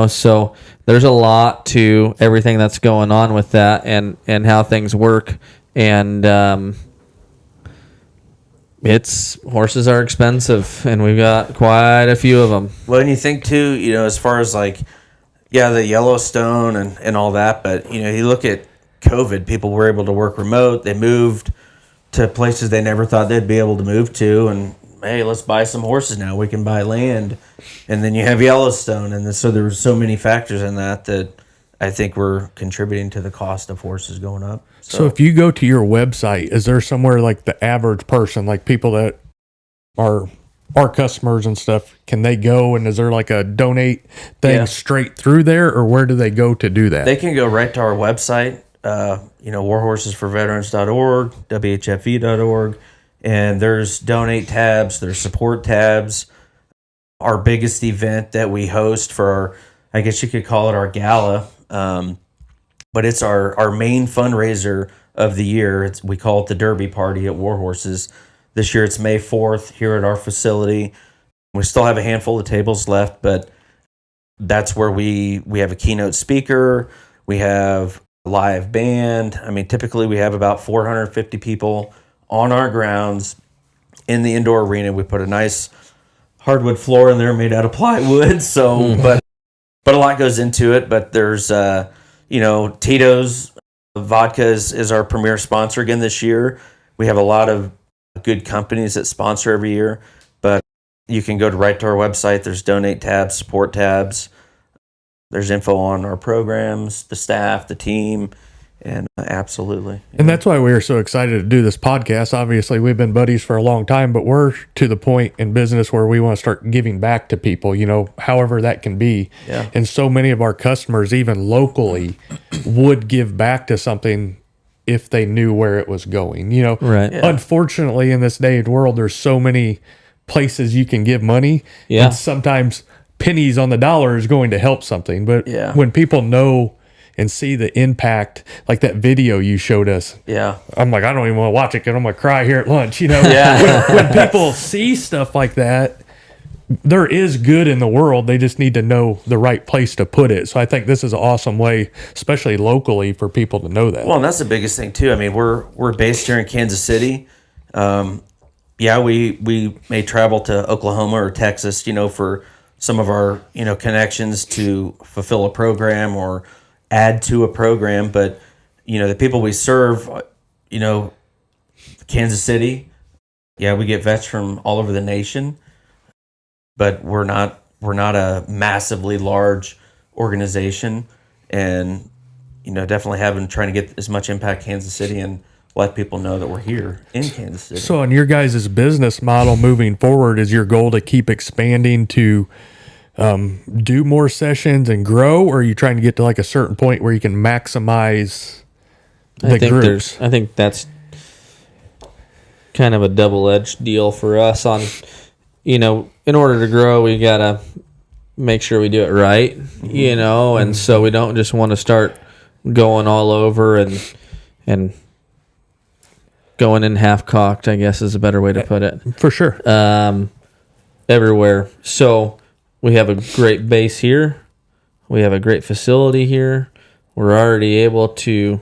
So there's a lot to everything that's going on with that and how things work. And horses are expensive, and we've got quite a few of them. Well, and you think too, as far as like, the Yellowstone and all that, but you look at COVID, people were able to work remote. They moved to places they never thought they'd be able to move to, and hey, let's buy some horses now. We can buy land, and then you have Yellowstone, and so there were so many factors in that I think were contributing to the cost of horses going up. So if you go to your website, is there somewhere like the average person, like people that are our customers and stuff, can they go, and is there like a donate thing straight through there, or where do they go to do that? They can go right to our website, warhorsesforveterans.org, whfe.org, and there's donate tabs, there's support tabs. Our biggest event that we host for our, I guess you could call it our gala, but it's our main fundraiser of the year. We call it the Derby Party at Warhorses. This year it's May 4th here at our facility. We still have a handful of tables left, but that's where we have a keynote speaker. We have a live band. I mean, typically we have about 450 people on our grounds in the indoor arena. We put a nice hardwood floor in there made out of plywood. So, but a lot goes into it. But there's, Tito's Vodka is our premier sponsor again this year. We have a lot of good companies that sponsor every year, but you can go right to our website. There's donate tabs, support tabs. There's info on our programs, the staff, the team, and absolutely. And that's why we are so excited to do this podcast. Obviously, we've been buddies for a long time, but we're to the point in business where we want to start giving back to people, however that can be. Yeah. And so many of our customers, even locally, would give back to something if they knew where it was going. Right. Yeah. Unfortunately, in this day and world, there's so many places you can give money. Yeah. And sometimes pennies on the dollar is going to help something. But when people know and see the impact, like that video you showed us, I'm like, I don't even want to watch it because I'm going to cry here at lunch. When people see stuff like that, there is good in the world. They just need to know the right place to put it. So I think this is an awesome way, especially locally, for people to know that. Well, and that's the biggest thing too. I mean, we're based here in Kansas City. We may travel to Oklahoma or Texas, for some of our, connections to fulfill a program or add to a program. But, the people we serve, Kansas City, we get vets from all over the nation, but we're not a massively large organization, and, definitely trying to get as much impact Kansas City and let people know that we're here in Kansas City. So on your guys' business model moving forward, is your goal to keep expanding to do more sessions and grow, or are you trying to get to like a certain point where you can maximize the groups? I think that's kind of a double-edged deal for us on, in order to grow, we got to make sure we do it right, and so we don't just want to start going all over and going in half-cocked, I guess is a better way to put it. For sure. Everywhere. So we have a great base here. We have a great facility here. We're already able to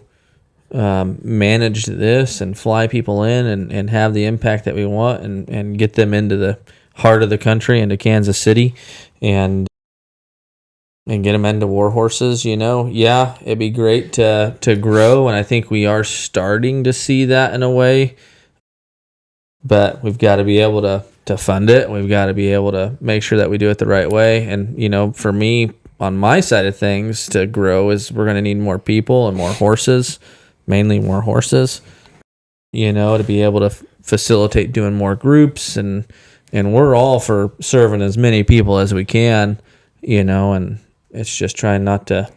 manage this and fly people in and have the impact that we want and get them into the heart of the country, into Kansas City, and get them into Warhorses. It'd be great to grow, and I think we are starting to see that in a way, but we've got to be able to fund it. We've got to be able to make sure that we do it the right way. And for me, on my side of things, to grow is we're going to need more people and more horses, mainly more horses, to be able to facilitate doing more groups, and we're all for serving as many people as we can, and it's just trying not to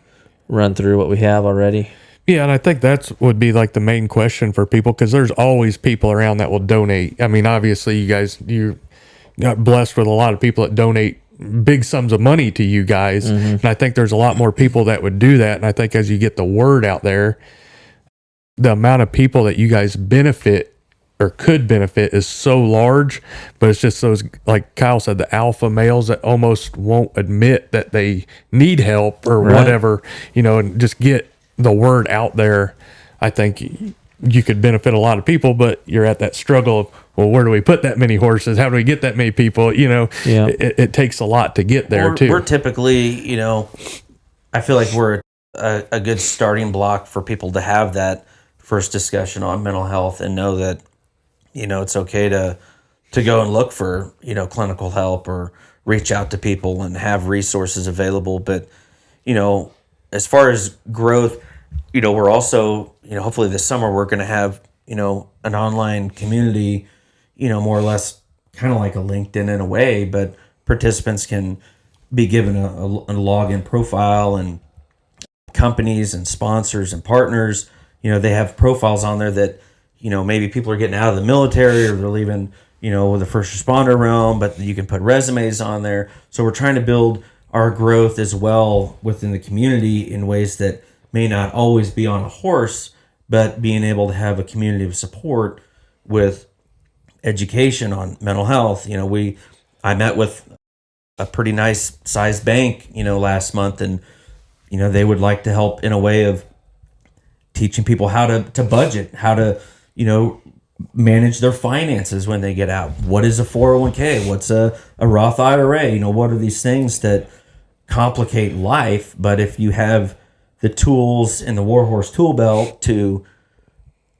run through what we have already. Yeah, and I think would be like the main question for people, because there's always people around that will donate. I mean, obviously you got blessed with a lot of people that donate big sums of money to you guys, and I think there's a lot more people that would do that. And I think as you get the word out there, the amount of people that you guys benefit or could benefit is so large, but it's just those, like Kyle said, the alpha males that almost won't admit that they need help or Right. whatever, and just get the word out there. I think you could benefit a lot of people, but you're at that struggle of, well, where do we put that many horses? How do we get that many people? Yeah. It takes a lot to get there too. We're typically, I feel like we're a good starting block for people to have that first discussion on mental health and know that, it's okay to go and look for, clinical help or reach out to people and have resources available. But, as far as growth, we're also, hopefully this summer we're going to have, an online community, more or less kind of like a LinkedIn in a way, but participants can be given a login profile, and companies and sponsors and partners, they have profiles on there that, maybe people are getting out of the military or they're leaving, with the first responder realm, but you can put resumes on there. So we're trying to build our growth as well within the community in ways that may not always be on a horse, but being able to have a community of support with education on mental health. I met with a pretty nice sized bank, last month, and, they would like to help in a way of teaching people how to budget, how to, manage their finances when they get out. What is a 401k? What's a Roth IRA? What are these things that complicate life? But if you have the tools in the Warhorse tool belt to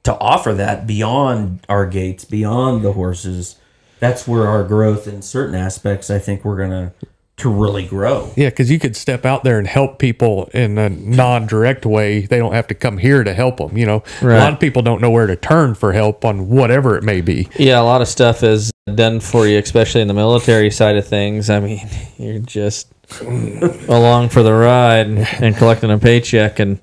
offer that beyond our gates, beyond the horses, that's where our growth in certain aspects, I think we're going to really grow. Yeah, because you could step out there and help people in a non-direct way. They don't have to come here to help them. A lot of people don't know where to turn for help on whatever it may be. Yeah, a lot of stuff is done for you, especially in the military side of things. I mean, you're just along for the ride and collecting a paycheck, and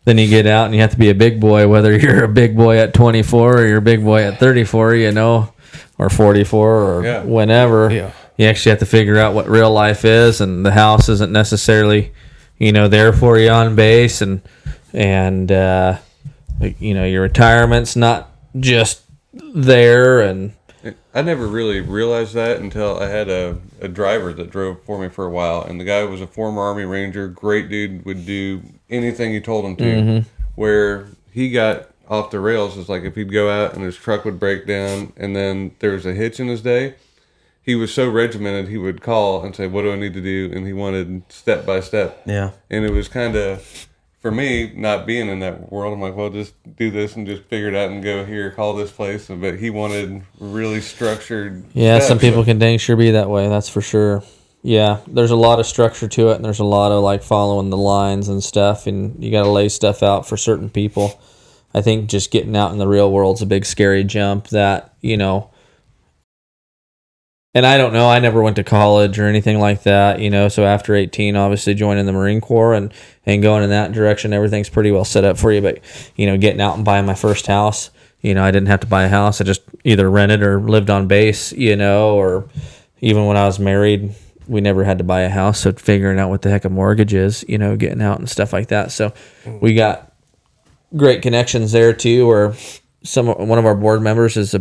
then you get out and you have to be a big boy, whether you're a big boy at 24 or you're a big boy at 34, or 44 or whenever. Yeah. You actually have to figure out what real life is, and the house isn't necessarily, there for you on base, and your retirement's not just there. And I never really realized that until I had a driver that drove for me for a while, and the guy was a former Army Ranger, great dude, would do anything you told him to. Mm-hmm. Where he got off the rails is like if he'd go out and his truck would break down and then there was a hitch in his day, he was so regimented, he would call and say, what do I need to do? And he wanted step by step. Yeah. And it was kind of, for me, not being in that world, I'm like, well, just do this and just figure it out and go here, call this place. But he wanted really structured yeah, steps. some people can dang sure be that way, that's for sure. Yeah, there's a lot of structure to it, and there's a lot of like following the lines and stuff, and you got to lay stuff out for certain people. I think just getting out in the real world's a big scary jump that, and I don't know, I never went to college or anything like that, so after 18, obviously joining the Marine Corps and going in that direction, everything's pretty well set up for you. But, getting out and buying my first house, I didn't have to buy a house. I just either rented or lived on base, or even when I was married, we never had to buy a house. So figuring out what the heck a mortgage is, getting out and stuff like that. So we got great connections there too, where one of our board members is a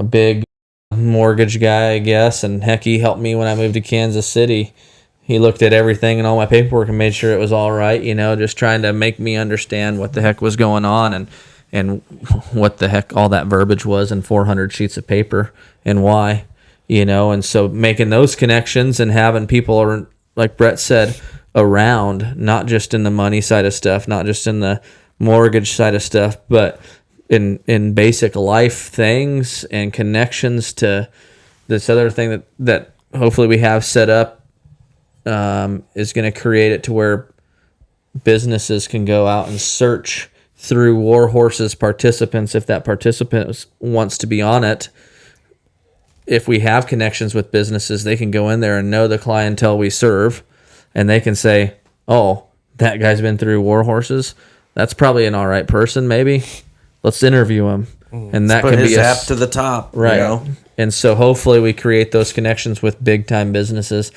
big mortgage guy, I guess, and heck, he helped me when I moved to Kansas City. He looked at everything and all my paperwork and made sure it was all right, just trying to make me understand what the heck was going on and what the heck all that verbiage was in 400 sheets of paper and why, and so making those connections and having people, like Brett said, around, not just in the money side of stuff, not just in the mortgage side of stuff, but in basic life things and connections to this other thing that hopefully we have set up is going to create it to where businesses can go out and search through Warhorses participants if that participant wants to be on it. If we have connections with businesses, they can go in there and know the clientele we serve, and they can say, oh, that guy's been through Warhorses. That's probably an all right person, maybe. Let's interview him. And that Put can his be app to the top, right. And so hopefully we create those connections with big time businesses,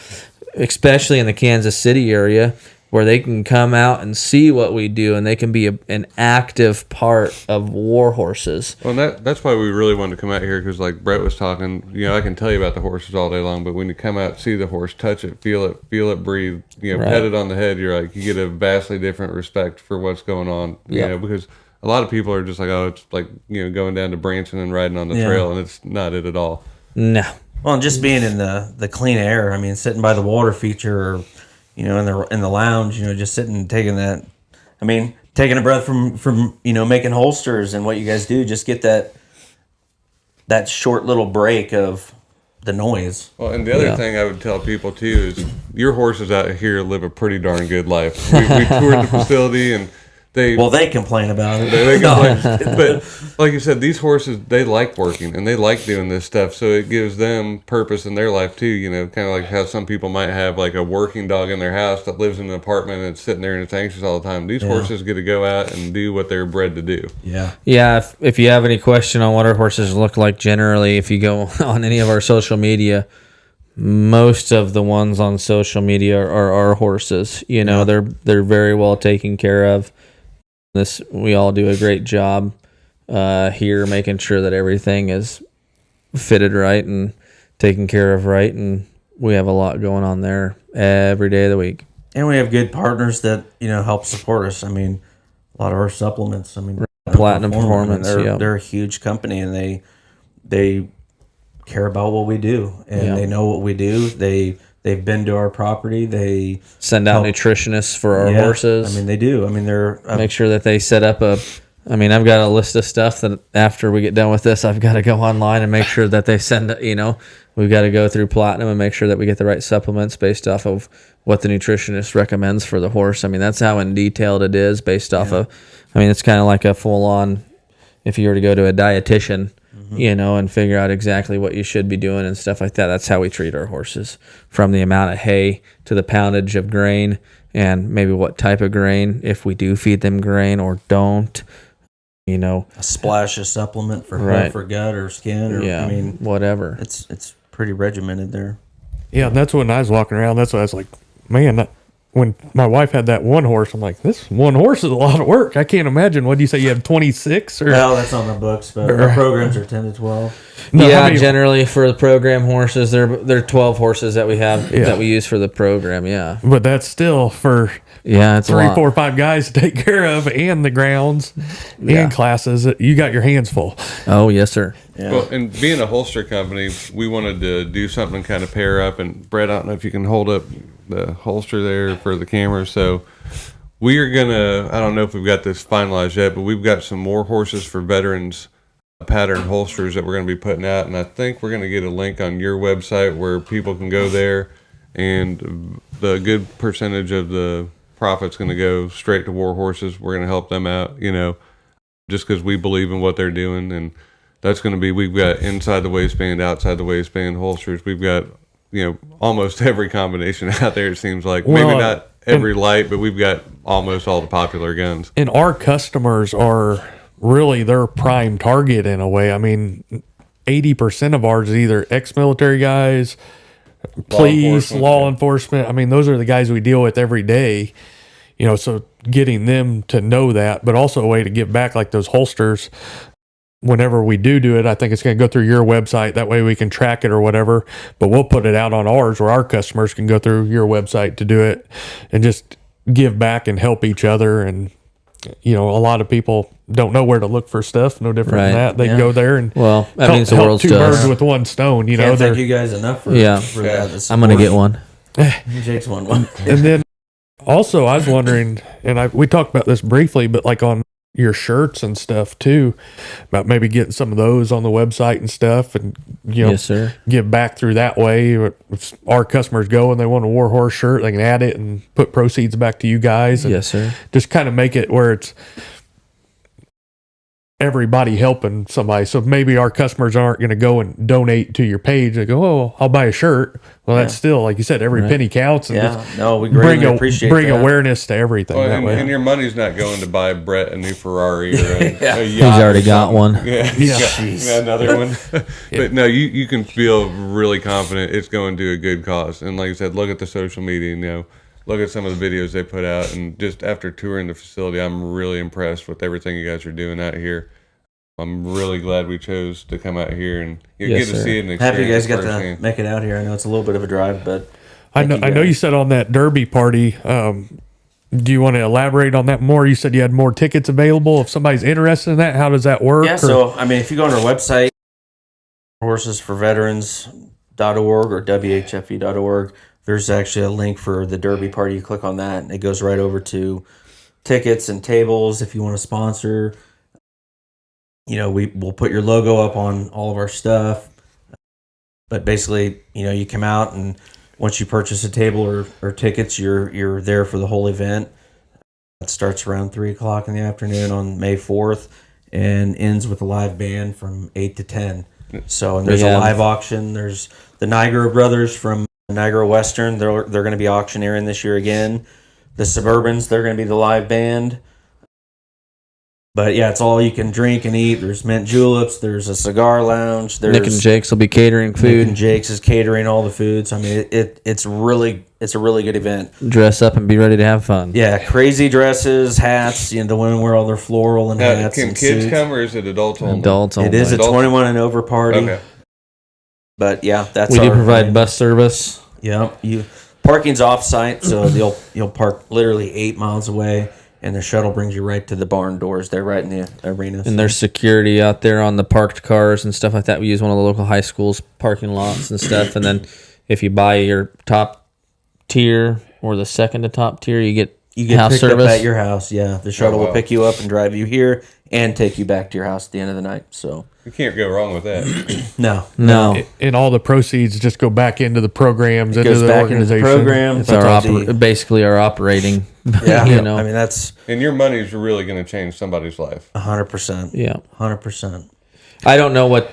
especially in the Kansas City area. where they can come out and see what we do, and they can be an active part of Warhorses. Well, that's why we really wanted to come out here, because like Brett was talking, I can tell you about the horses all day long, but when you come out, see the horse, touch it, feel it, breathe, Right. pet it on the head, you get a vastly different respect for what's going on, because a lot of people are just like, oh, it's like, going down to Branson and riding on the trail, and it's not it at all. No. Well, and just being in the clean air. I mean, sitting by the water feature, or in the lounge, just sitting and taking that. I mean, taking a breath from making holsters and what you guys do. Just get that short little break of the noise. Well, and the other thing I would tell people too is your horses out here live a pretty darn good life. We toured the facility, and they complain about it. They complain. But like you said, these horses, they like working and they like doing this stuff, so it gives them purpose in their life too. Kind of like how some people might have like a working dog in their house that lives in an apartment and it's sitting there and it's anxious all the time. These horses get to go out and do what they're bred to do. Yeah. If you have any question on what our horses look like, generally, if you go on any of our social media, most of the ones on social media are our horses. They're very well taken care of. We all do a great job here, making sure that everything is fitted right and taken care of right, and we have a lot going on there every day of the week. And we have good partners that help support us. I mean, a lot of our supplements. I mean, Platinum Performance. They're a huge company, and they care about what we do, and they know what we do. They've been to our property. They send out nutritionists for our horses. I mean, they do. I mean, they're make sure that they set up I've got a list of stuff that after we get done with this, I've got to go online and make sure that they send, we've got to go through Platinum and make sure that we get the right supplements based off of what the nutritionist recommends for the horse. I mean, that's how in detailed it is based off of, it's kind of like a full on, if you were to go to a dietitian, and figure out exactly what you should be doing and stuff like that. That's how we treat our horses, from the amount of hay to the poundage of grain, and maybe what type of grain, if we do feed them grain or don't. A splash of supplement for hoof or gut or skin, or whatever. It's pretty regimented there. Yeah, and that's when I was walking around. That's what I was like, man. When my wife had that one horse, I'm like, this one horse is a lot of work. I can't imagine. What do you say? You have 26? No, that's on the books, but our programs are 10 to 12. No, generally for the program horses, they're 12 horses that we have that we use for the program. Yeah, but that's still for it's 3, 4, 5 guys to take care of, and the grounds and classes. You got your hands full. Oh yes, sir. Yeah. Well, and being a holster company, we wanted to do something kind of pair up. And Brett, I don't know if you can hold up the holster there for the camera. So we are gonna, I don't know if we've got this finalized yet, but we've got some more horses for veterans pattern holsters that we're going to be putting out, and I think we're going to get a link on your website where people can go there, and the good percentage of the profit's going to go straight to Warhorses. We're going to help them out, just because we believe in what they're doing. And that's going to be, we've got inside the waistband, outside the waistband holsters. We've got almost every combination out there, it seems like. Well, maybe not every light, but we've got almost all the popular guns. And our customers are really their prime target in a way. I mean, 80% of ours is either ex-military guys, police, law enforcement. I mean, those are the guys we deal with every day. So getting them to know that, but also a way to give back, like those holsters. Whenever we do it, I think it's going to go through your website. That way we can track it or whatever. But we'll put it out on ours where our customers can go through your website to do it and just give back and help each other. And, a lot of people don't know where to look for stuff. No different than that. They can go there and that means the help world's two birds with one stone. Can't thank you guys enough for that. I'm going to get one. Jake's one. And then also I was wondering, and we talked about this briefly, but like on your shirts and stuff too, about maybe getting some of those on the website and stuff, and yes, sir, give back through that way. If our customers go and they want a Warhorse shirt, they can add it and put proceeds back to you guys. And yes, sir. Just kind of make it where it's everybody helping somebody. So maybe our customers aren't going to go and donate to your page. They go, oh, I'll buy a shirt. Well, that's still, like you said, every penny counts. And we greatly appreciate bring that. awareness to everything. Well, that way. And your money's not going to buy Brett a new Ferrari or a yacht. He's already got one. Yeah, got another one. But no, you can feel really confident it's going to a good cause. And like I said, look at the social media. look at some of the videos they put out, and just after touring the facility, I'm really impressed with everything you guys are doing out here. I'm really glad we chose to come out here and Yes, get to sir. see it and experience Happy you guys it got to firsthand. make it out here. I know it's a little bit of a drive, but I know. thank you I know you guys. said on that Derby party. Do you want to elaborate on that more? You said you had more tickets available. If somebody's interested in that, how does that work? Yeah, Or- so I mean, if you go on our website, horsesforveterans.org or whfe.org, there's actually a link for the Derby party. You click on that, and it goes right over to tickets and tables. If you want to sponsor, we'll put your logo up on all of our stuff. But basically, you come out, and once you purchase a table or tickets, you're there for the whole event. It starts around 3:00 in the afternoon on May 4th and ends with a live band from 8 to 10. So, and there's a live auction. There's the Nigro brothers from Nigro Western. They're going to be auctioneering this year again. The Suburbans, they're going to be the live band. But yeah, it's all you can drink and eat. There's mint juleps. There's a cigar lounge. There's Nick and Jake's will be catering Nick food. and Jake's is catering all the foods. I mean, it's a really good event. Dress up and be ready to have fun. Yeah, crazy dresses, hats. The women wear all their floral and Now, hats. can and kids suits. come, or is it adults only? Adults only. It is a Adults? 21 and over party. Okay. But yeah, that's We do our provide plan. bus service. Yeah, parking's off site, so you'll park literally 8 miles away, and the shuttle brings you right to the barn doors. They're right in the arena. And there's security out there on the parked cars and stuff like that. We use one of the local high schools' parking lots and stuff. And then if you buy your top tier or the second to top tier, you get house picked service. up at your house. Yeah, the shuttle wow. will pick you up and drive you here and take you back to your house at the end of the night. So You can't go wrong with that. no, and all the proceeds just go back into the programs, into goes the back into the organization. program. it's our That's all basically our operating. yeah, you know. I mean that's And your money's really going to change somebody's life. 100%. Yeah. 100%. I don't know what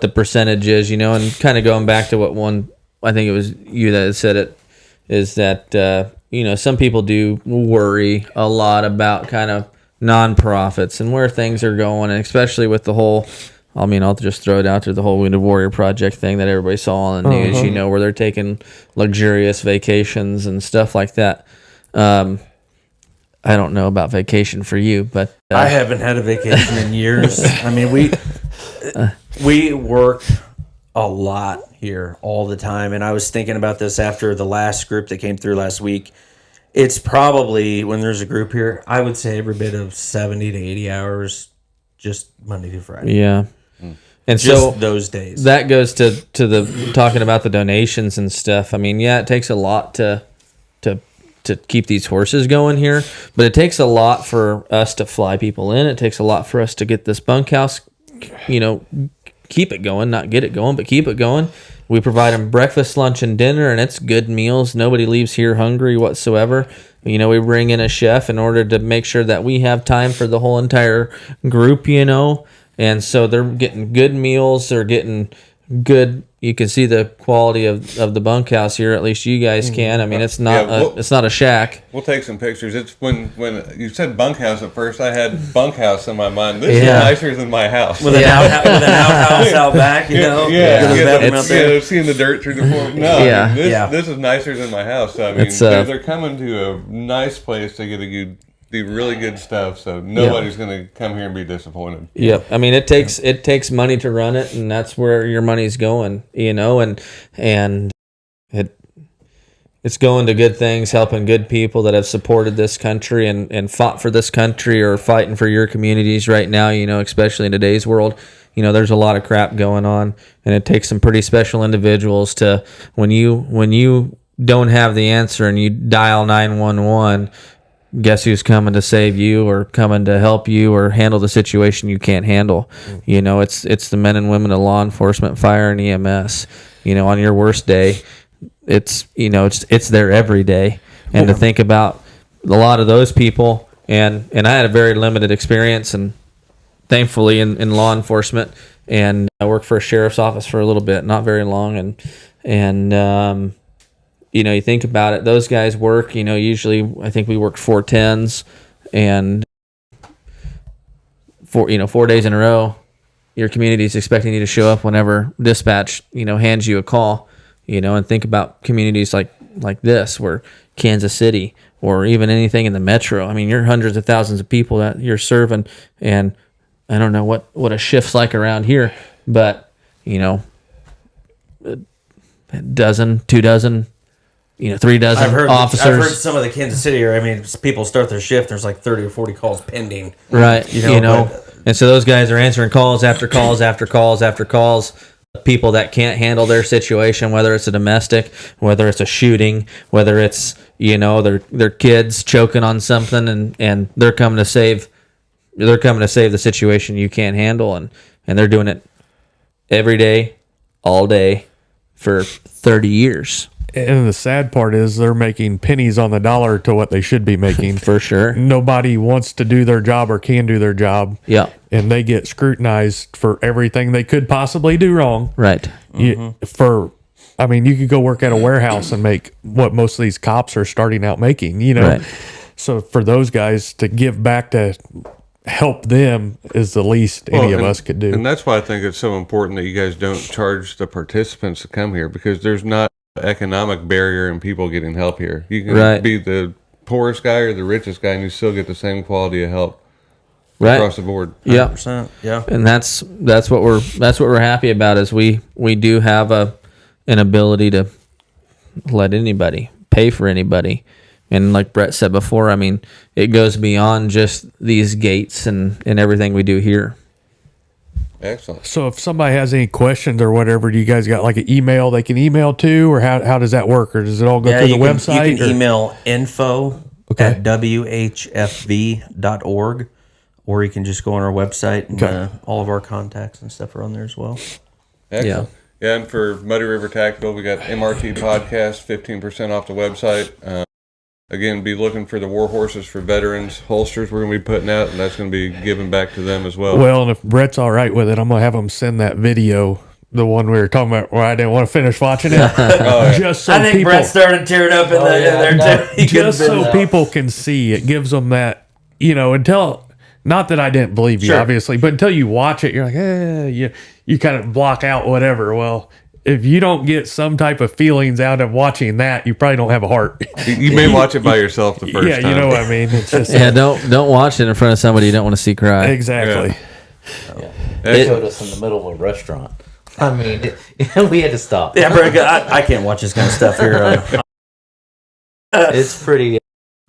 the percentage is, and kind of going back to what one, I think it was you that said it, is that some people do worry a lot about kind of nonprofits and where things are going, and especially with the whole, I'll just throw it out there, the whole Wounded Warrior Project thing that everybody saw on the news, where they're taking luxurious vacations and stuff like that. I don't know about vacation for you, but I haven't had a vacation in years. I mean, we work a lot here all the time, and I was thinking about this after the last group that came through last week. It's probably, when there's a group here, I would say every bit of 70 to 80 hours just Monday through Friday. yeah. And Just so those days. that goes to the talking about the donations and stuff. I mean, yeah, it takes a lot to keep these horses going here, but it takes a lot for us to fly people in. It takes a lot for us to get this bunkhouse, keep it going, not get it going, but keep it going. We provide them breakfast, lunch, and dinner, and it's good meals. Nobody leaves here hungry whatsoever. We bring in a chef in order to make sure that we have time for the whole entire group, and so they're getting good meals. They're getting good. You can see the quality of the bunkhouse here. At least you guys can. I mean, it's not it's not a shack. We'll take some pictures. It's when you said bunkhouse at first, I had bunkhouse in my mind. This Yeah. is nicer than my house. with an outhouse out back, Yeah, With a yeah, bedroom out there. seeing the dirt through the floor. No, Yeah. this is nicer than my house. So, I mean, It's, they're coming to a nice place to get do really good stuff. So nobody's going to come here and be disappointed. Yep. I mean, it takes money to run it, and that's where your money's going, and it's going to good things, helping good people that have supported this country and fought for this country or fighting for your communities right now, especially in today's world. There's a lot of crap going on, and it takes some pretty special individuals to, when you don't have the answer and you dial 911, guess who's coming to save you or coming to help you or handle the situation you can't handle. It's the men and women of law enforcement, fire, and EMS. On your worst day, it's there every day. And to think about a lot of those people, and I had a very limited experience, and thankfully in law enforcement, and I worked for a sheriff's office for a little bit, not very long, and you think about it, those guys work, usually I think we worked 410s, and 4 days in a row, your community is expecting you to show up whenever dispatch, hands you a call, and think about communities like this, where Kansas City or even anything in the metro. I mean, you're hundreds of thousands of people that you're serving, and I don't know what a shift's like around here, but a dozen, 2 dozen, 3 dozen officers. I've heard some of the Kansas City area. I mean, people start their shift. There's like 30 or 40 calls pending. Right. And so those guys are answering calls after calls after calls after calls. People that can't handle their situation, whether it's a domestic, whether it's a shooting, whether it's their kids choking on something, and they're coming to save the situation you can't handle, and they're doing it every day, all day, for 30 years. And the sad part is they're making pennies on the dollar to what they should be making. For sure. Nobody wants to do their job or can do their job. Yeah. And they get scrutinized for everything they could possibly do wrong. Right. You could go work at a warehouse and make what most of these cops are starting out making, Right. So for those guys to give back to help them is the least any of us could do. And that's why I think it's so important that you guys don't charge the participants to come here, because there's not an economic barrier in people getting help here. You can be the poorest guy or the richest guy and you still get the same quality of help across the board. Yeah. 100%. Yeah. And that's what we're happy about, is we do have an ability to let anybody pay for anybody. And like Brett said before, I mean, it goes beyond just these gates and everything we do here. Excellent. So if somebody has any questions or whatever, do you guys got like an email they can email to, or how does that work? Or does it all go through the website? You can email info at whfv.org, or you can just go on our website, and all of our contacts and stuff are on there as well. Excellent. Yeah, and for Muddy River Tactical, we got MRT Podcast, 15% off the website. Again, be looking for the Warhorses for Veterans holsters we're going to be putting out, and that's going to be given back to them as well. Well, and if Brett's all right with it, I'm going to have him send that video, the one we were talking about where I didn't want to finish watching it. Just so I think people, Brett started tearing up in there too. just so people can see. It gives them that, until, not that I didn't believe you, obviously, but until you watch it, you're like, you kind of block out whatever. Well, if you don't get some type of feelings out of watching that, you probably don't have a heart. You may watch it by yourself the first time. Yeah, you know what I mean. It's just don't watch it in front of somebody you don't want to see cry. Exactly. Yeah. They showed us in the middle of a restaurant. I mean, we had to stop. Yeah, Brett, I can't watch this kind of stuff here. It's pretty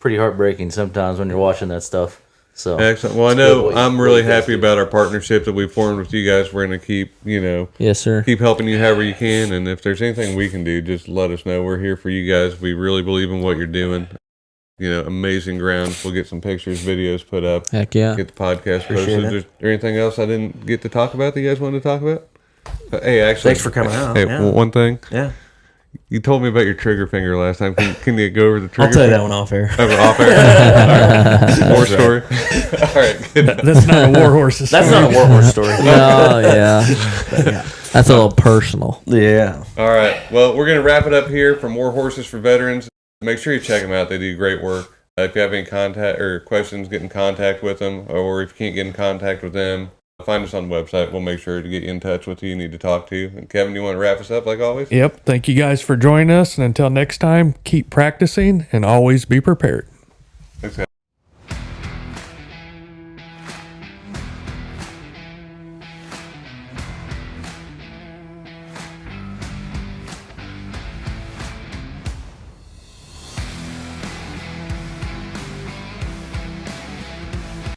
heartbreaking sometimes when you're watching that stuff. So excellent. Well, I know I'm really happy about our partnership that we formed with you guys. We're going to keep, yes, sir, keep helping you however you can. And if there's anything we can do, just let us know. We're here for you guys. We really believe in what you're doing. Amazing grounds. We'll get some pictures, videos put up. Heck yeah. Get the podcast posted. Is there anything else I didn't get to talk about that you guys wanted to talk about? Hey, actually, thanks for coming out. Hey, one thing. Yeah. You told me about your trigger finger last time. Can you go over the trigger? I'll tell you that one off air. Off air. Right. More story. All right. Good. That's not a Warhorses story. That's not a Warhorse story. Oh yeah. That's a little personal. Yeah. All right. Well, we're gonna wrap it up here from Warhorses for Veterans. Make sure you check them out. They do great work. If you have any contact or questions, get in contact with them, or if you can't get in contact with them, find us on the website. We'll make sure to get you in touch with who you need to talk to. And Kevin, you want to wrap us up like always? Yep. Thank you guys for joining us. And until next time, keep practicing and always be prepared. Thanks, guys.